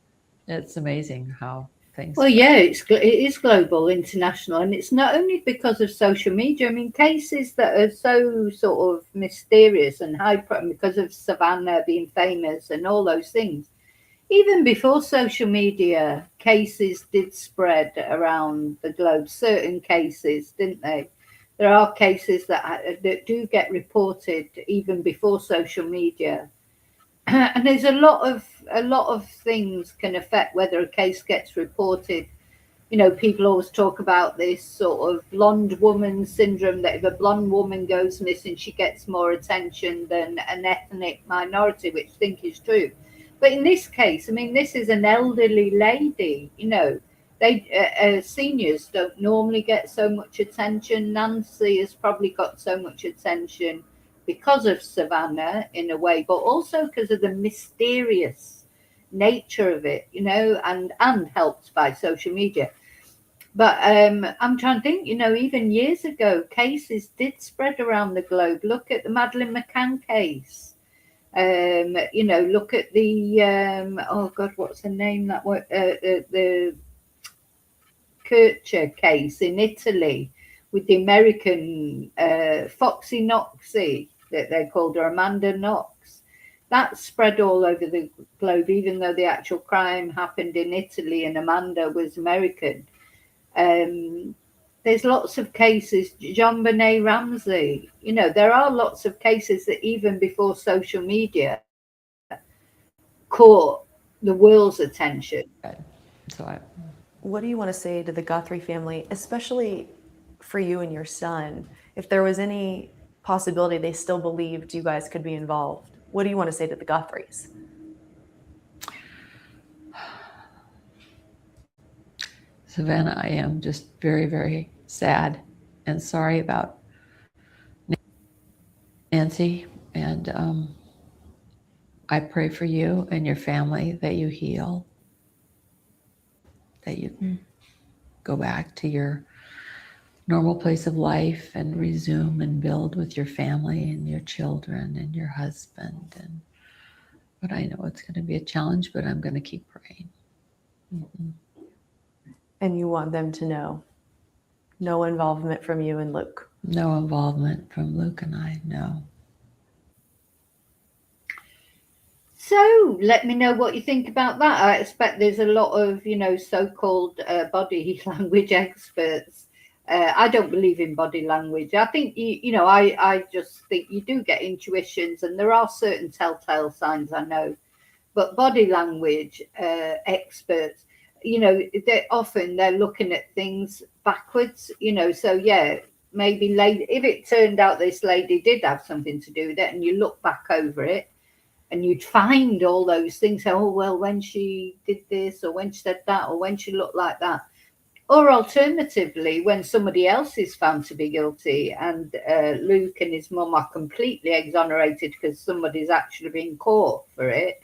it's amazing how things. Well, yeah, it is global, international, and it's not only because of social media. I mean, cases that are so sort of mysterious and high, because of Savannah being famous and all those things. Even before social media, cases did spread around the globe. Certain cases, didn't they? There are cases that do get reported even before social media, and there's a lot of things can affect whether a case gets reported. You know, people always talk about this sort of blonde woman syndrome, that if a blonde woman goes missing, she gets more attention than an ethnic minority, which I think is true. But in this case, I mean, this is an elderly lady, you know. Seniors don't normally get so much attention. Nancy has probably got so much attention because of Savannah in a way, but also because of the mysterious nature of it, you know, and helped by social media. But I'm trying to think, you know, even years ago, cases did spread around the globe. Look at the Madeleine McCann case. You know, look at the oh God, what's her name? The Kircher case in Italy with the American Foxy Knoxy, that they called her Amanda Knox. That spread all over the globe, even though the actual crime happened in Italy and Amanda was American. There's lots of cases, John Benet Ramsey, you know, there are lots of cases that even before social media caught the world's attention. So What do you want to say to the Guthrie family, especially for you and your son? If there was any possibility they still believed you guys could be involved, what do you want to say to the Guthries? Savannah, I am just very, very sad and sorry about Nancy. And I pray for you and your family that you heal, that you can go back to your normal place of life and resume and build with your family and your children and your husband. And but I know it's going to be a challenge, but I'm going to keep praying. Mm-hmm. And you want them to know no involvement from you and Luke? No involvement from Luke and I, no. So let me know what you think about that. I expect there's a lot of, you know, so-called body language experts. I don't believe in body language. I think, you know, I just think you do get intuitions, and there are certain telltale signs, I know. But body language experts, you know, they're looking at things backwards, you know. So yeah, maybe if it turned out this lady did have something to do with it, and you look back over it, and you'd find all those things. Oh, well, when she did this, or when she said that, or when she looked like that. Or alternatively, when somebody else is found to be guilty and Luke and his mum are completely exonerated because somebody's actually been caught for it,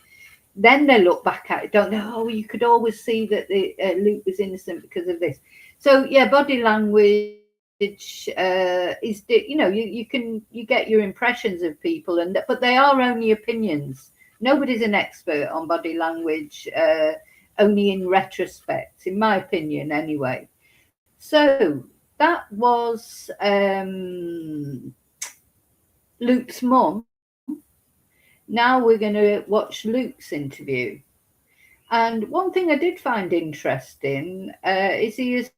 then they look back at it, don't they? Oh, you could always see that Luke was innocent because of this. So, yeah, body language is, you know, you get your impressions of people, but they are only opinions. Nobody's an expert on body language, only in retrospect, in my opinion anyway. So that was Luke's mum. Now we're going to watch Luke's interview. And one thing I did find interesting is he is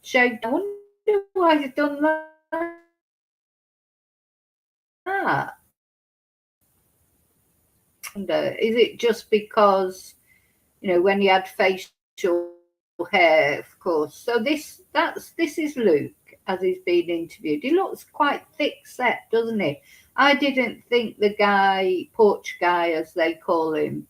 shaved. I wonder why he's done that. And, is it just because, you know, when he had facial hair, of course. So this is Luke as he's being interviewed. He looks quite thick set, doesn't he? I didn't think the guy, Porch guy as they call him,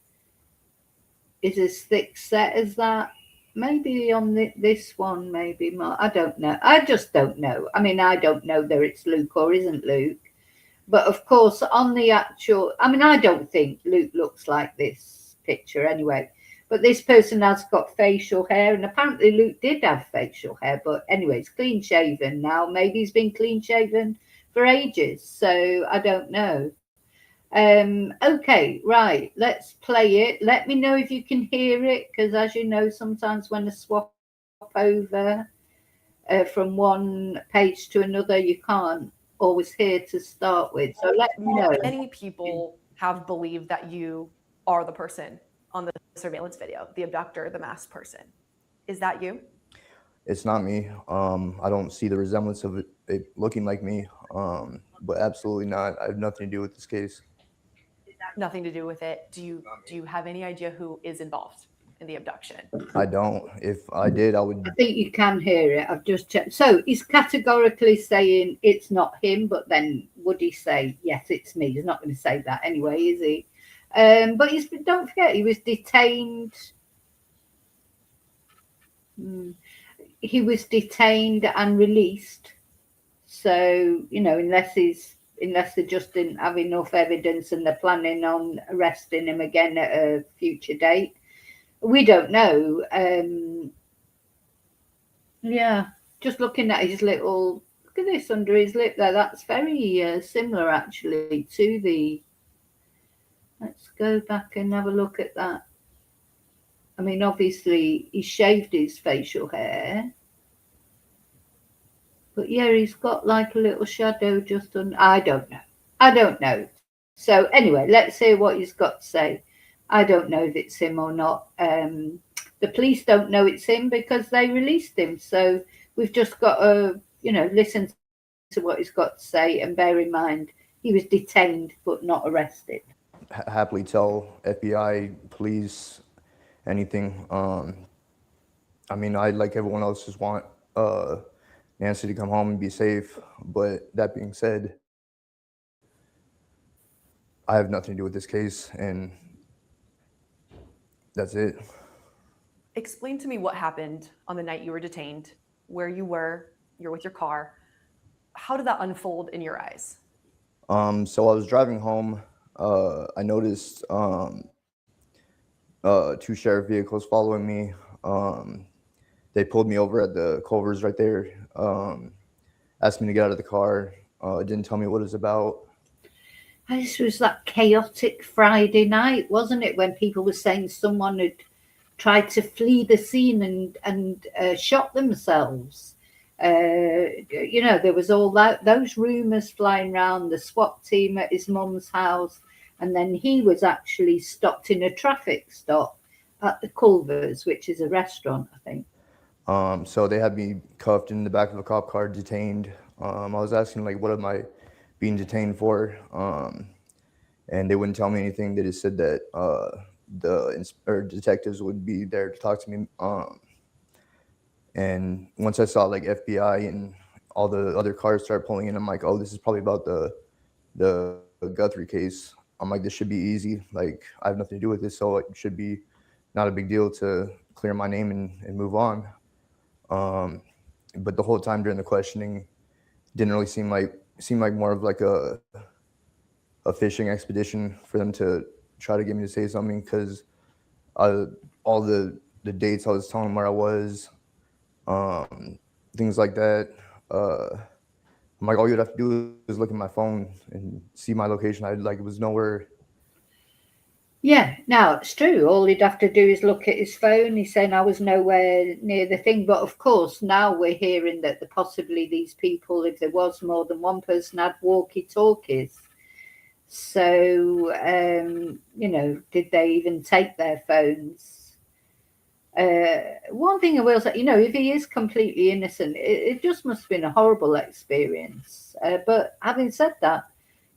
is as thick set as that. Maybe on this one, maybe more. I don't know. I just don't know. I mean, I don't know whether it's Luke or isn't Luke. But of course, on the actual, I mean, I don't think Luke looks like this picture anyway. But this person has got facial hair, and apparently Luke did have facial hair. But anyway, it's clean shaven now. Maybe he's been clean shaven for ages. So I don't know. Okay, right. Let's play it. Let me know if you can hear it, because as you know, sometimes when I swap over from one page to another, you can't always hear to start with. So let me know. Many people have believed that you are the person on the surveillance video, the abductor, the masked person. Is that you? It's not me. I don't see the resemblance of it looking like me, but absolutely not. I have nothing to do with this case. Nothing to do with it. Do you have any idea who is involved? in the abduction? I don't. If I did, I would. I think you can hear it. I've just checked. So he's categorically saying it's not him, but then would he say, yes, it's me? He's not going to say that anyway, is he? But don't forget, he was detained. He was detained and released. So, you know, unless they just didn't have enough evidence and they're planning on arresting him again at a future date. We don't know. Yeah, just looking at his little, look at this under his lip there. That's very similar actually to the, let's go back and have a look at that. I mean, obviously he shaved his facial hair. But yeah, he's got like a little shadow just on. I don't know. So anyway, let's hear what he's got to say. I don't know if it's him or not. The police don't know it's him because they released him. So we've just got to, you know, listen to what he's got to say and bear in mind he was detained but not arrested. Happily tell FBI, police, anything. I mean, I, like everyone else, just want Nancy to come home and be safe. But that being said, I have nothing to do with this case, and that's it. Explain to me what happened on the night you were detained, where you were, you're with your car. How did that unfold in your eyes? So I was driving home. I noticed two sheriff vehicles following me. They pulled me over at the Culvers right there, asked me to get out of the car, didn't tell me what it was about. This was that chaotic Friday night, wasn't it, when people were saying someone had tried to flee the scene and shot themselves. You know, there was all those rumours flying around, the SWAT team at his mum's house, and then he was actually stopped in a traffic stop at the Culvers, which is a restaurant, I think. So they had me cuffed in the back of a cop car, detained. I was asking, like, what am I being detained for? And they wouldn't tell me anything. They just said that the detectives would be there to talk to me. And once I saw like FBI and all the other cars start pulling in, I'm like, oh, this is probably about the Guthrie case. I'm like, this should be easy. Like, I have nothing to do with this, so it should be not a big deal to clear my name and move on. But the whole time during the questioning, didn't really seem like more of like a fishing expedition for them to try to get me to say something, because all the dates I was telling them where I was, things like that. I'm like, all you'd have to do is look at my phone and see my location. It was nowhere. Yeah, now it's true. All he'd have to do is look at his phone. He's saying I was nowhere near the thing. But of course, now we're hearing that possibly these people, if there was more than one person, had walkie-talkies. So, you know, did they even take their phones? One thing I will say, you know, if he is completely innocent, it just must have been a horrible experience. But having said that,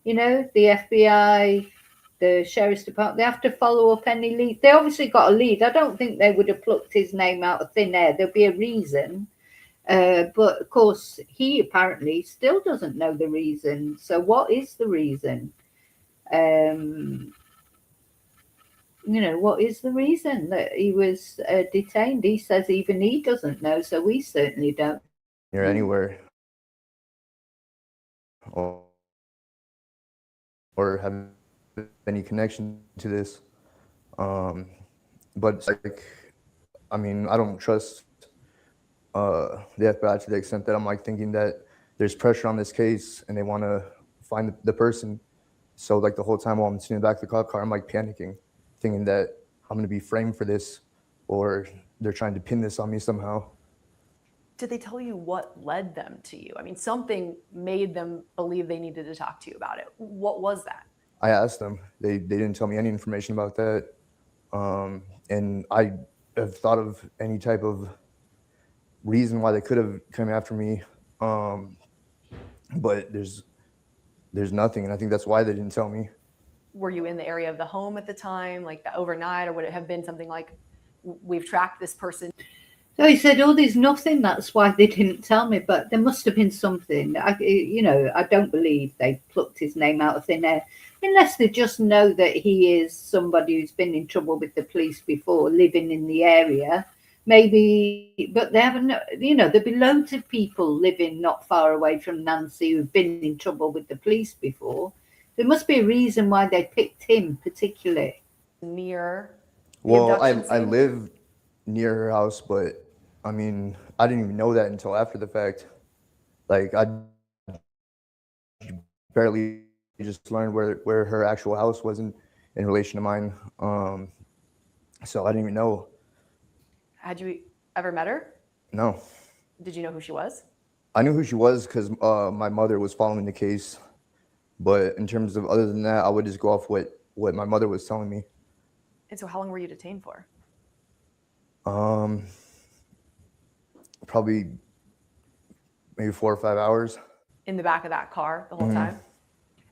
you know, the FBI, the sheriff's department, they have to follow up any lead. They obviously got a lead. I don't think they would have plucked his name out of thin air. There'll be a reason. But of course, he apparently still doesn't know the reason. So what is the reason? You know, what is the reason that he was detained? He says even he doesn't know, so we certainly don't. Near anywhere. Or have any connection to this. But it's like, I mean, I don't trust the FBI to the extent that I'm like thinking that there's pressure on this case and they want to find the person. So like the whole time while I'm sitting in the back of the cop car, I'm like panicking, thinking that I'm going to be framed for this, or they're trying to pin this on me somehow. Did they tell you what led them to you? I mean, something made them believe they needed to talk to you about it. What was that? I asked them. They didn't tell me any information about that. And I have thought of any type of reason why they could have come after me. But there's nothing. And I think that's why they didn't tell me. Were you in the area of the home at the time, like the overnight, or would it have been something like we've tracked this person. So he said, "Oh, there's nothing. That's why they didn't tell me." But there must have been something. I don't believe they plucked his name out of thin air, unless they just know that he is somebody who's been in trouble with the police before, living in the area. Maybe, but they haven't. There'd be loads of people living not far away from Nancy who've been in trouble with the police before. There must be a reason why they picked him particularly. Near the Well, abduction I scene? live near her house, but I mean, I didn't even know that until after the fact. Like, I barely just learned where her actual house was in relation to mine. So I didn't even know. Had you ever met her? No. Did you know who she was? I knew who she was because my mother was following the case. But in terms of other than that, I would just go off what my mother was telling me. And so how long were you detained for? Probably maybe 4 or 5 hours. In the back of that car the whole time?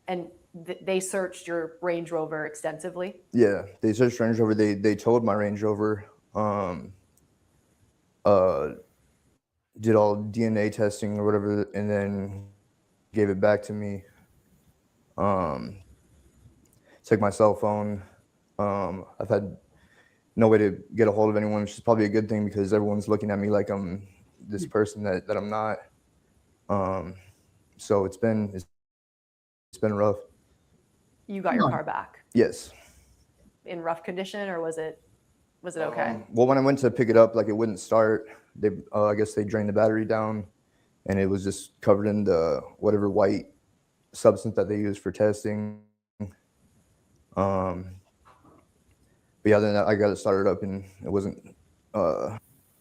And they searched your Range Rover extensively? Yeah, they searched Range Rover. They towed my Range Rover. Did all DNA testing or whatever, and then gave it back to me. Took my cell phone. I've had no way to get a hold of anyone, which is probably a good thing because everyone's looking at me like I'm this person that I'm not. So it's been rough. You got your car back Yes. in rough condition, or was it okay? Well, when I went to pick it up, like it wouldn't start. They, I guess they drained the battery down, and it was just covered in the whatever white substance that they use for testing. But yeah, then I got it started up, and it wasn't.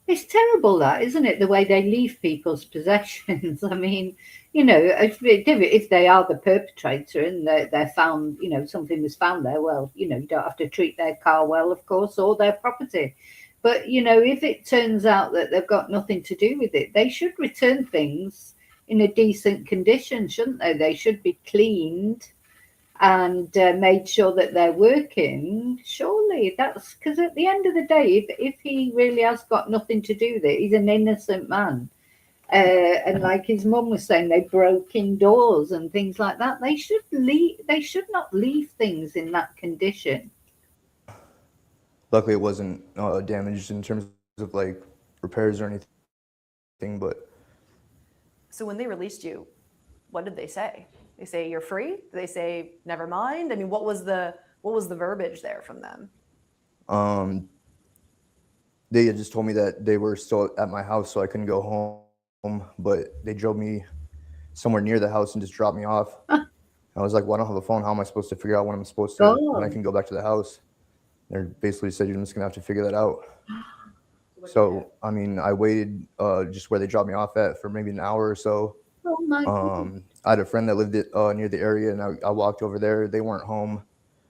It's terrible, that, isn't it? The way they leave people's possessions. I mean, if they are the perpetrator and they're found, something was found there, well, you don't have to treat their car well, of course, or their property. But, if it turns out that they've got nothing to do with it, they should return things in a decent condition, shouldn't they? They should be cleaned and made sure that they're working. Surely that's because at the end of the day, if he really has got nothing to do with it, he's an innocent man. And like his mum was saying, they broke indoors and things like that. They should leave. They should not leave things in that condition. Luckily, it wasn't damaged in terms of like repairs or anything. But So when they released you, what did they say? They say you're free? Did they say never mind? I mean, what was the verbiage there from them? they had just told me that they were still at my house, so I couldn't go home. But they drove me somewhere near the house and just dropped me off. I was like, "Well, I don't have a phone. How am I supposed to figure out when I'm supposed to when I can go back to the house?" They basically said, "You're just gonna have to figure that out." So I mean, I waited just where they dropped me off at for maybe an hour or so. Oh my God. I had a friend that lived near the area, and I walked over there. They weren't home,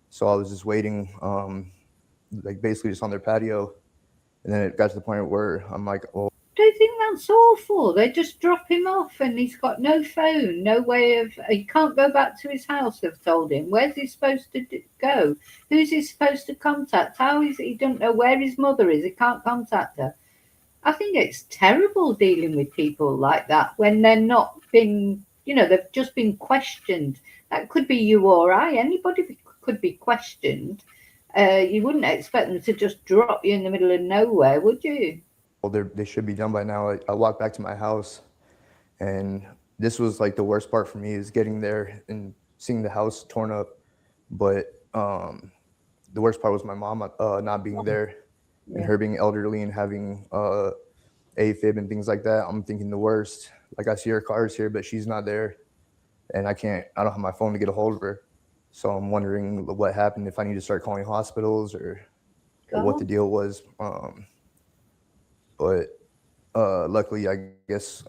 so I was just waiting, like basically just on their patio. And then it got to the point where I'm like, "Oh, Do you think that's awful? They just drop him off and he's got no phone, no way of, he can't go back to his house, they've told him. Where's he supposed to go? Who's he supposed to contact? How is he don't know where his mother is, he can't contact her." I think it's terrible dealing with people like that when they're not being, they've just been questioned. That could be you or I, anybody could be questioned. You wouldn't expect them to just drop you in the middle of nowhere, would you? well, they should be done by now." I walked back to my house, and this was like the worst part for me is getting there and seeing the house torn up. But the worst part was my mom not being there, and her being elderly and having AFib and things like that. I'm thinking the worst. Like, I see her cars here, but she's not there, and I don't have my phone to get a hold of her. So I'm wondering what happened, if I need to start calling hospitals or what the deal was. But luckily, I guess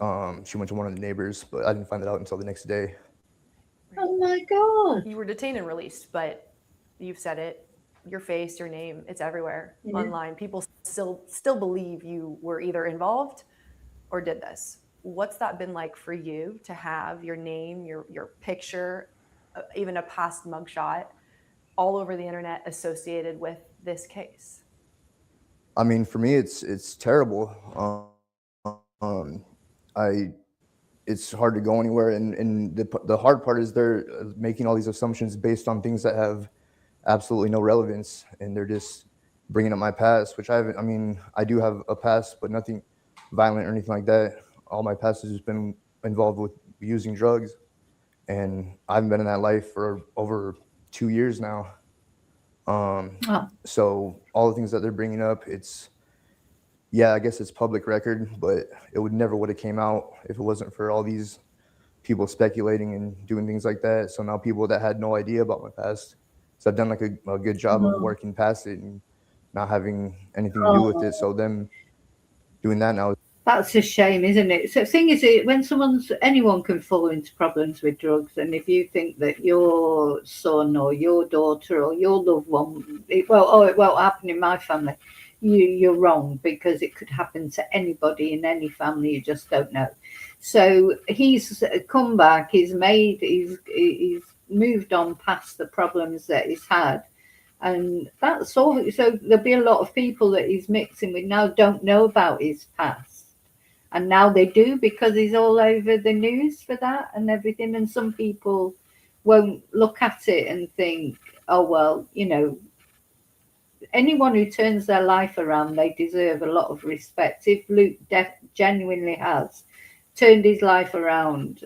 she went to one of the neighbors, but I didn't find that out until the next day. Oh my God. You were detained and released, but you've said it, your face, your name, it's everywhere online. People still believe you were either involved or did this. What's that been like for you to have your name, your picture, even a past mugshot all over the internet associated with this case? I mean, for me, it's terrible. I it's hard to go anywhere, and the hard part is they're making all these assumptions based on things that have absolutely no relevance, and they're just bringing up my past, which I haven't. I mean, I do have a past, but nothing violent or anything like that. All my past has just been involved with using drugs, and I haven't been in that life for over 2 years now. Oh, So all the things that they're bringing up, yeah, I guess it's public record, but it would have came out if it wasn't for all these people speculating and doing things like that. So now people that had no idea about my past, so I've done like a good job of working past it and not having anything to do with it. So them doing that now. that's a shame, isn't it? So the thing is, when anyone can fall into problems with drugs, and if you think that your son or your daughter or your loved one, it won't happen in my family, you're wrong, because it could happen to anybody in any family. You just don't know. So he's come back. He's moved on past the problems that he's had. And that's all. So there'll be a lot of people that he's mixing with now don't know about his past. And now they do, because he's all over the news for that and everything. And some people won't look at it and think, oh, well, anyone who turns their life around, they deserve a lot of respect. If Luke genuinely has turned his life around,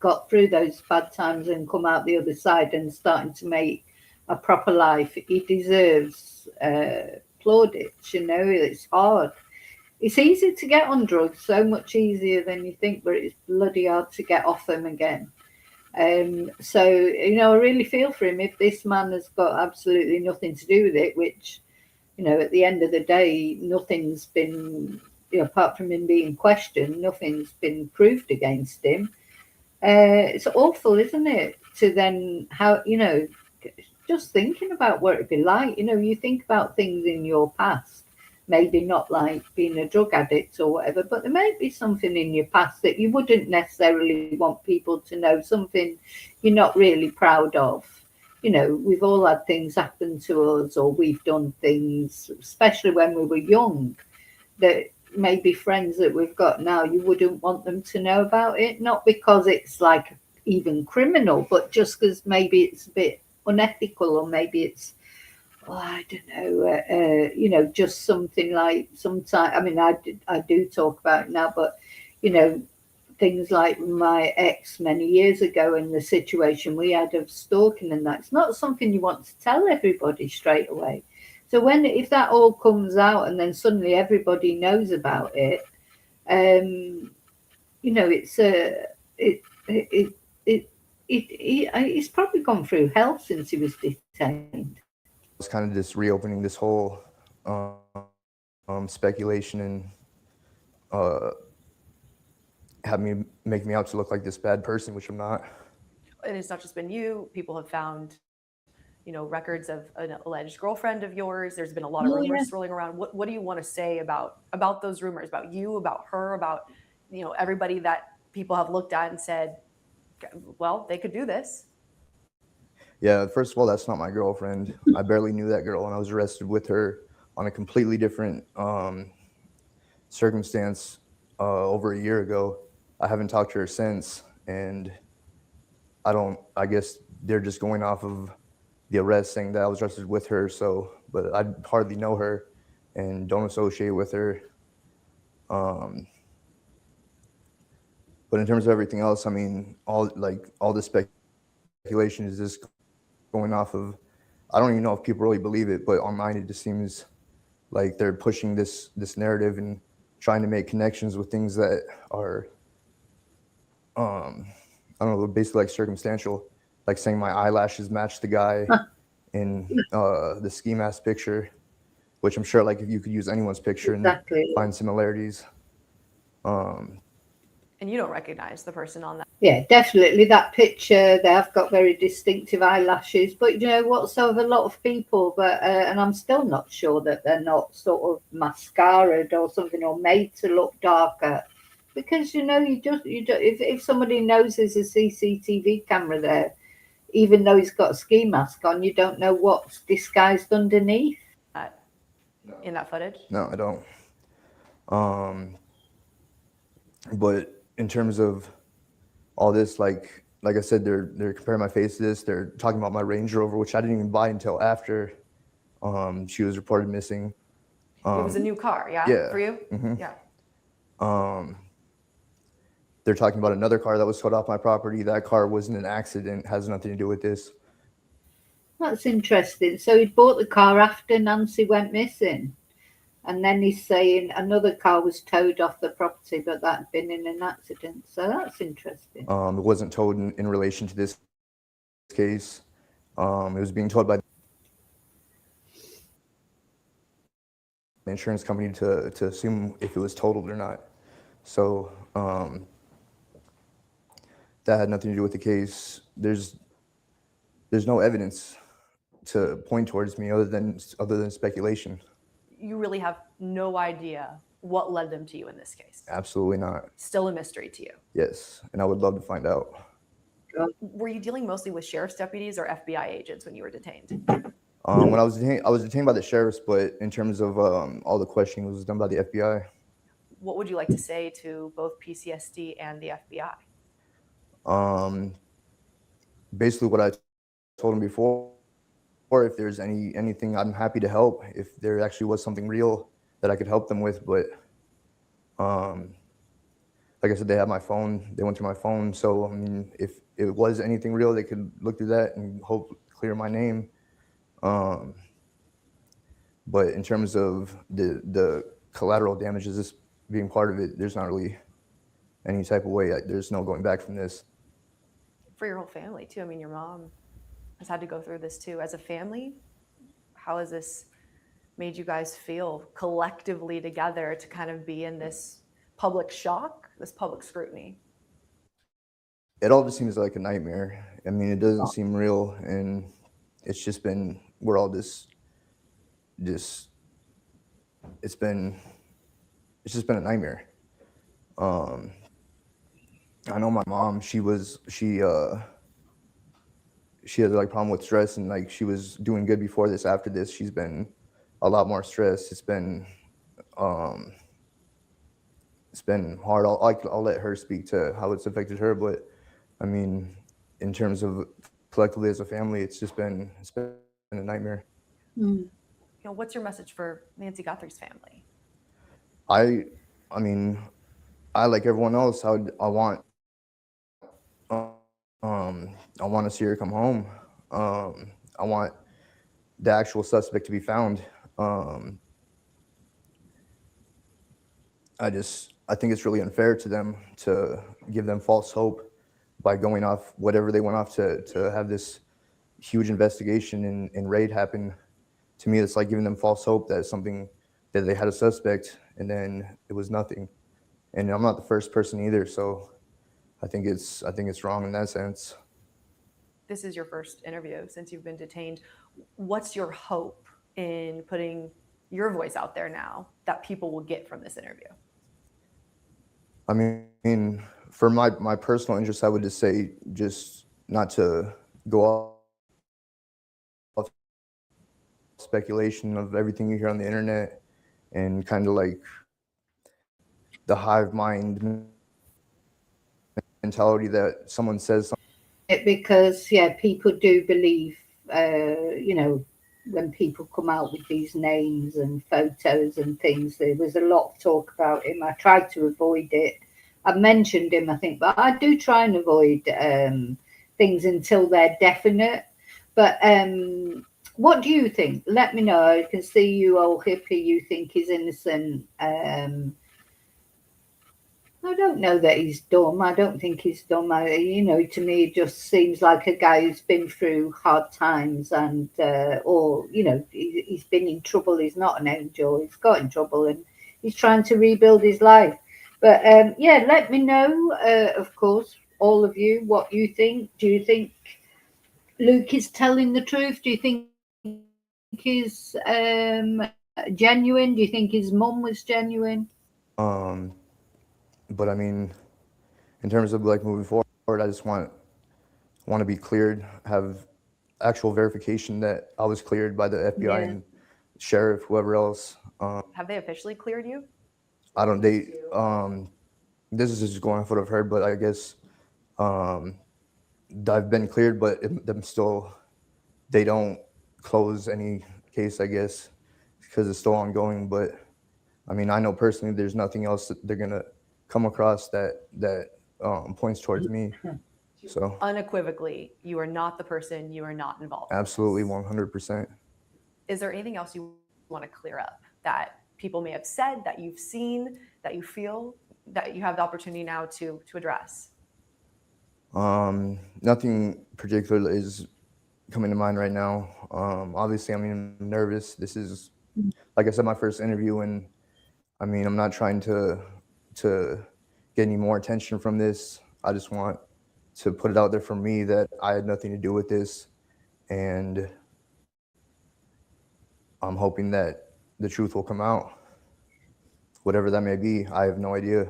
got through those bad times and come out the other side and starting to make a proper life, he deserves plaudits. It's hard. It's easy to get on drugs, so much easier than you think, but it's bloody hard to get off them again. So I really feel for him. If this man has got absolutely nothing to do with it, which at the end of the day, nothing's been, apart from him being questioned, nothing's been proved against him. It's awful, isn't it? To then just thinking about what it'd be like. You think about things in your past, maybe not like being a drug addict or whatever, but there may be something in your past that you wouldn't necessarily want people to know, something you're not really proud of. We've all had things happen to us, or we've done things, especially when we were young, that maybe friends that we've got now, you wouldn't want them to know about it, not because it's like even criminal, but just because maybe it's a bit unethical, or maybe it's, I don't know, just something like sometimes, I mean, I do talk about it now, but things like my ex many years ago and the situation we had of stalking and that, it's not something you want to tell everybody straight away. So if that all comes out and then suddenly everybody knows about it, he's probably gone through hell since he was detained. It's kind of just reopening this whole speculation and make me out to look like this bad person, which I'm not. And it's not just been you. People have found records of an alleged girlfriend of yours. There's been a lot of rumors swirling around. What do you want to say about those rumors, about you, about her, about everybody that people have looked at and said, well, they could do this? Yeah, first of all, that's not my girlfriend. I barely knew that girl, and I was arrested with her on a completely different circumstance over a year ago. I haven't talked to her since, and I guess they're just going off of the arrest, saying that I was arrested with her. So, but I hardly know her and don't associate with her. But in terms of everything else, I mean, all the speculation is just going off of, I don't even know if people really believe it, but online it just seems like they're pushing this narrative and trying to make connections with things that are, I don't know, basically like circumstantial, like saying my eyelashes match the guy in the ski mask picture, which I'm sure like if you could use anyone's picture and find similarities. And you don't recognize the person on that. Yeah, definitely. That picture, they have got very distinctive eyelashes. But what's of a lot of people, but and I'm still not sure that they're not sort of mascaraed or something, or made to look darker. Because if somebody knows there's a CCTV camera there, even though he's got a ski mask on, you don't know what's disguised underneath. In that footage? No, I don't. But in terms of all this, like I said, they're comparing my face to this. They're talking about my Range Rover, which I didn't even buy until after she was reported missing. It was a new car, yeah? yeah. For you? Mhm. Yeah. They're talking about another car that was towed off my property. That car wasn't an accident, has nothing to do with this. That's interesting. So he bought the car after Nancy went missing. And then he's saying another car was towed off the property, but that had been in an accident. So that's interesting. It wasn't towed in relation to this case. It was being towed by the insurance company to assume if it was totaled or not. So that had nothing to do with the case. There's no evidence to point towards me other than speculation. You really have no idea what led them to you in this case. Absolutely not. Still a mystery to you. Yes, and I would love to find out. Were you dealing mostly with sheriff's deputies or FBI agents when you were detained? When I was detained by the sheriffs, but in terms of all the questioning was done by the FBI. What would you like to say to both PCSD and the FBI? Basically what I told them before, or if there's anything, I'm happy to help if there actually was something real that I could help them with. But like I said, they have my phone. They went through my phone. So I mean, if it was anything real, they could look through that and hope clear my name. But in terms of the collateral damages, this being part of it, there's not really any type of way. There's no going back from this. For your whole family too. I mean, your mom has had to go through this too. As a family, how has this made you guys feel collectively together to kind of be in this public shock, this public scrutiny? It all just seems like a nightmare. I mean, it doesn't seem real, and it's just been, we're all just it's just been a nightmare. I know my mom, she has like problem with stress, and like she was doing good before this. After this, she's been a lot more stressed. It's been hard. I'll let her speak to how it's affected her, but I mean, in terms of collectively as a family, it's been a nightmare. You know, what's your message for Nancy Guthrie's family? I mean, I like everyone else. I want to see her come home. I want the actual suspect to be found. I think it's really unfair to them to give them false hope by going off whatever they went off to have this huge investigation and raid happen. To me, it's like giving them false hope that they had a suspect and then it was nothing. And I'm not the first person either, so I think it's wrong in that sense. This is your first interview since you've been detained. What's your hope in putting your voice out there now that people will get from this interview? I mean, for my personal interest, I would just say just not to go off speculation of everything you hear on the internet and kind of like the hive mind mentality that someone says something. Because people do believe, when people come out with these names and photos and things, there was a lot of talk about him. I tried to avoid it. I mentioned him, I think, but I do try and avoid things until they're definite. But what do you think? Let me know. I can see you, old hippie, you think he's innocent. I don't know that he's dumb. I don't think he's dumb. To me, it just seems like a guy who's been through hard times and, he's been in trouble. He's not an angel. He's got in trouble and he's trying to rebuild his life. But, let me know, of course, all of you, what you think. Do you think Luke is telling the truth? Do you think he's genuine? Do you think his mum was genuine? But I mean, in terms of like moving forward, I just want want to be cleared, have actual verification that I was cleared by the FBI Yeah. and sheriff, whoever else. Have they officially cleared you? I don't, this is just going off what I've heard, but I guess I've been cleared, but they don't close any case, I guess, because it's still ongoing. But I mean, I know personally there's nothing else that they're going to come across that points towards me. So Unequivocally, you are not the person, you are not involved. absolutely 100%. Is there anything else you want to clear up that people may have said, that you've seen, that you feel that you have the opportunity now to address? Nothing particular is coming to mind right now. Obviously, I mean, I'm nervous. This is, like I said, my first interview, and I mean, I'm not trying to get any more attention from this. I just want to put it out there for me that I had nothing to do with this, and I'm hoping that the truth will come out. Whatever that may be, I have no idea.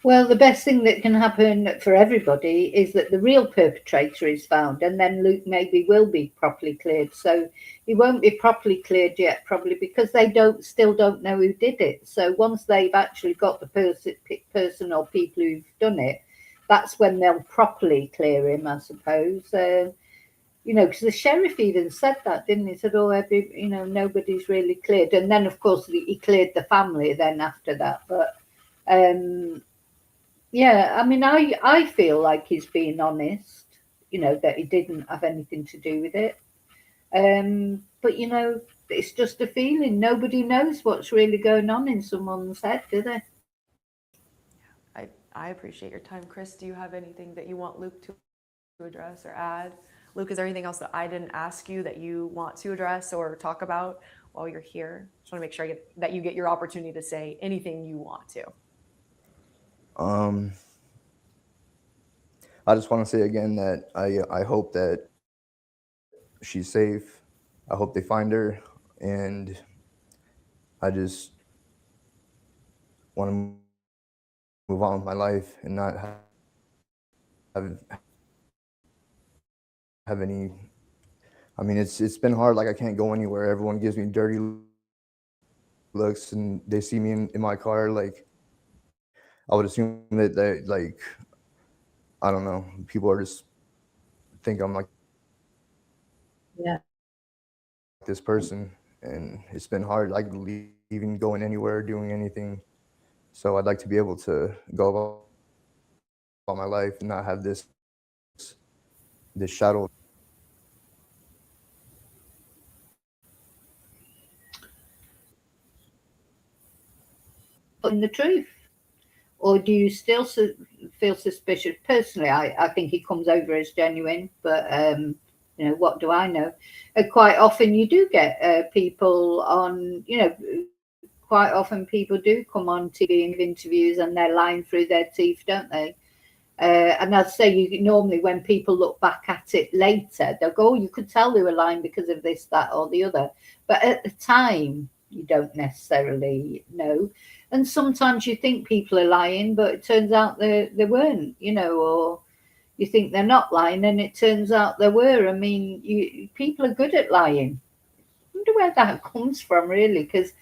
Well, the best thing that can happen for everybody is that the real perpetrator is found, and then Luke maybe will be properly cleared. So he won't be properly cleared yet, probably because they still don't know who did it. So once they've actually got the person or people who've done it, that's when they'll properly clear him, I suppose. You know, because the sheriff even said that, didn't he? He said, "Oh, nobody's really cleared." And then, of course, he cleared the family then after that. But yeah, I mean, I feel like he's being honest, that he didn't have anything to do with it. But, it's just a feeling. Nobody knows what's really going on in someone's head, do they? I appreciate your time. Chris, do you have anything that you want Luke to address or add? Luke, is there anything else that I didn't ask you that you want to address or talk about while you're here? Just want to make sure that you get your opportunity to say anything you want to. I just want to say again that I hope that she's safe. I hope they find her, and I just want to move on with my life and not have any. I mean, it's been hard. Like, I can't go anywhere. Everyone gives me dirty looks, and they see me in my car. Like, I would assume that they, like, I don't know, people are just think I'm like this person, and it's been hard, like, even going anywhere, doing anything. So I'd like to be able to go about my life and not have this shadow. In the truth. Or do you still feel suspicious? Personally, I think he comes over as genuine, but what do I know? Quite often you do get people on, quite often people do come on TV and give interviews and they're lying through their teeth, don't they? And I'd say normally when people look back at it later, they'll go, "Oh, you could tell they were lying because of this, that, or the other." But at the time, you don't necessarily know. And sometimes you think people are lying, but it turns out they weren't, or you think they're not lying and it turns out they were. I mean, people are good at lying. I wonder where that comes from, really, because,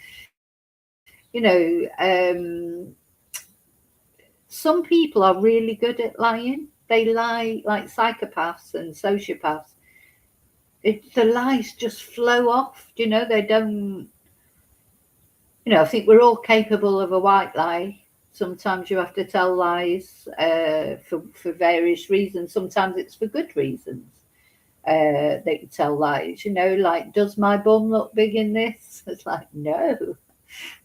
some people are really good at lying. They lie like psychopaths and sociopaths. The lies just flow off, they don't. I think we're all capable of a white lie. Sometimes you have to tell lies for various reasons. Sometimes it's for good reasons that you tell lies. Like, does my bum look big in this? It's like, no.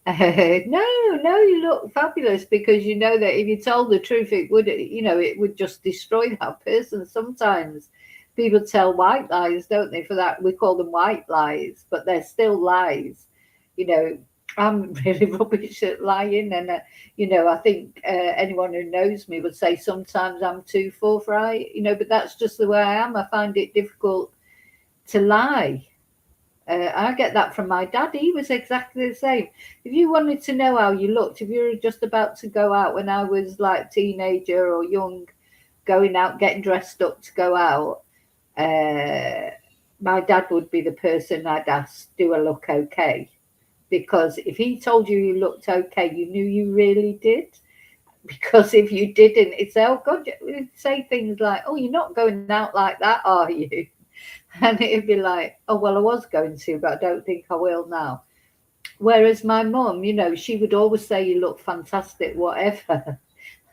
No, you look fabulous, because you know that if you told the truth, it would just destroy that person. Sometimes people tell white lies, don't they? For that, we call them white lies, but they're still lies. I'm really rubbish at lying, and I think anyone who knows me would say sometimes I'm too forthright, but that's just the way I am. I find it difficult to lie. I get that from my dad. He was exactly the same. If you wanted to know how you looked, if you were just about to go out when I was like teenager or young, going out, getting dressed up to go out, my dad would be the person I'd ask, do I look okay? Because if he told you you looked okay, you knew you really did. Because if you didn't, it's, oh God, you'd say things like, oh, you're not going out like that, are you? And it'd be like, oh, well, I was going to, but I don't think I will now. Whereas my mum, you know, she would always say you look fantastic, whatever.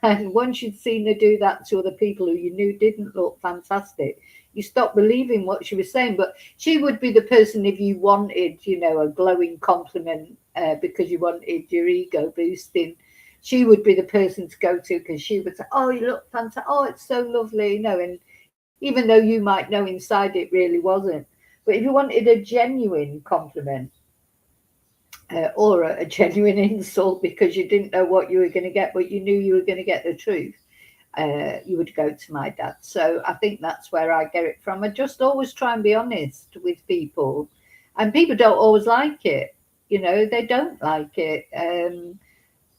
And once you'd seen her do that to other people who you knew didn't look fantastic, you stopped believing what she was saying. But she would be the person, if you wanted, you know, a glowing compliment because you wanted your ego boosting, she would be the person to go to, because she would say, oh, you look fantastic. Oh, it's so lovely, you know, and even though you might know inside it really wasn't. But if you wanted a genuine compliment, or a genuine insult because you didn't know what you were going to get, but you knew you were going to get the truth, you would go to my dad. So I think that's where I get it from. I just always try and be honest with people, and people don't always like it. You know, they don't like it.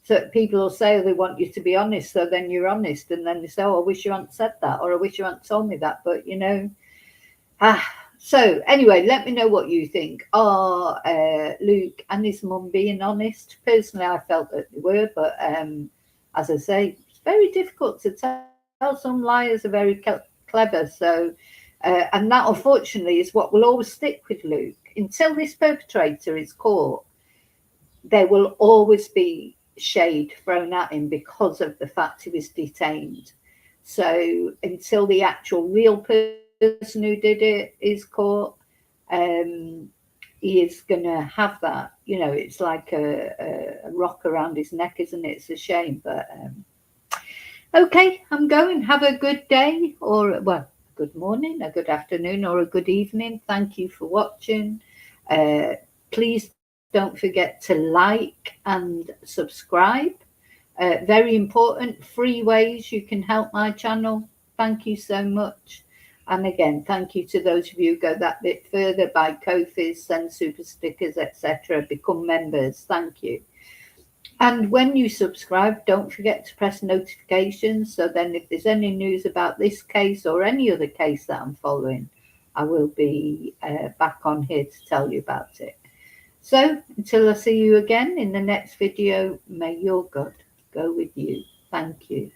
So people will say, oh, they want you to be honest, so then you're honest, and then they say, oh, I wish you hadn't said that, or I wish you hadn't told me that. But you know, so anyway, let me know what you think. Are Luke and his mum being honest? Personally, I felt that they were, but as I say, it's very difficult to tell. Some liars are very clever. So, and that unfortunately is what will always stick with Luke. Until this perpetrator is caught, there will always be shade thrown at him because of the fact he was detained. So until the actual real person who did it is caught, he is going to have that, you know, it's like a rock around his neck, isn't it? It's a shame, but okay, I'm going. Have a good day, or well, good morning, a good afternoon, or a good evening. Thank you for watching. Please don't forget to like and subscribe. Very important, free ways you can help my channel. Thank you so much. And again, thank you to those of you who go that bit further, buy Ko-fis, send super stickers, etc. Become members. Thank you. And when you subscribe, don't forget to press notifications. So then if there's any news about this case or any other case that I'm following, I will be back on here to tell you about it. So until I see you again in the next video, may your God go with you. Thank you.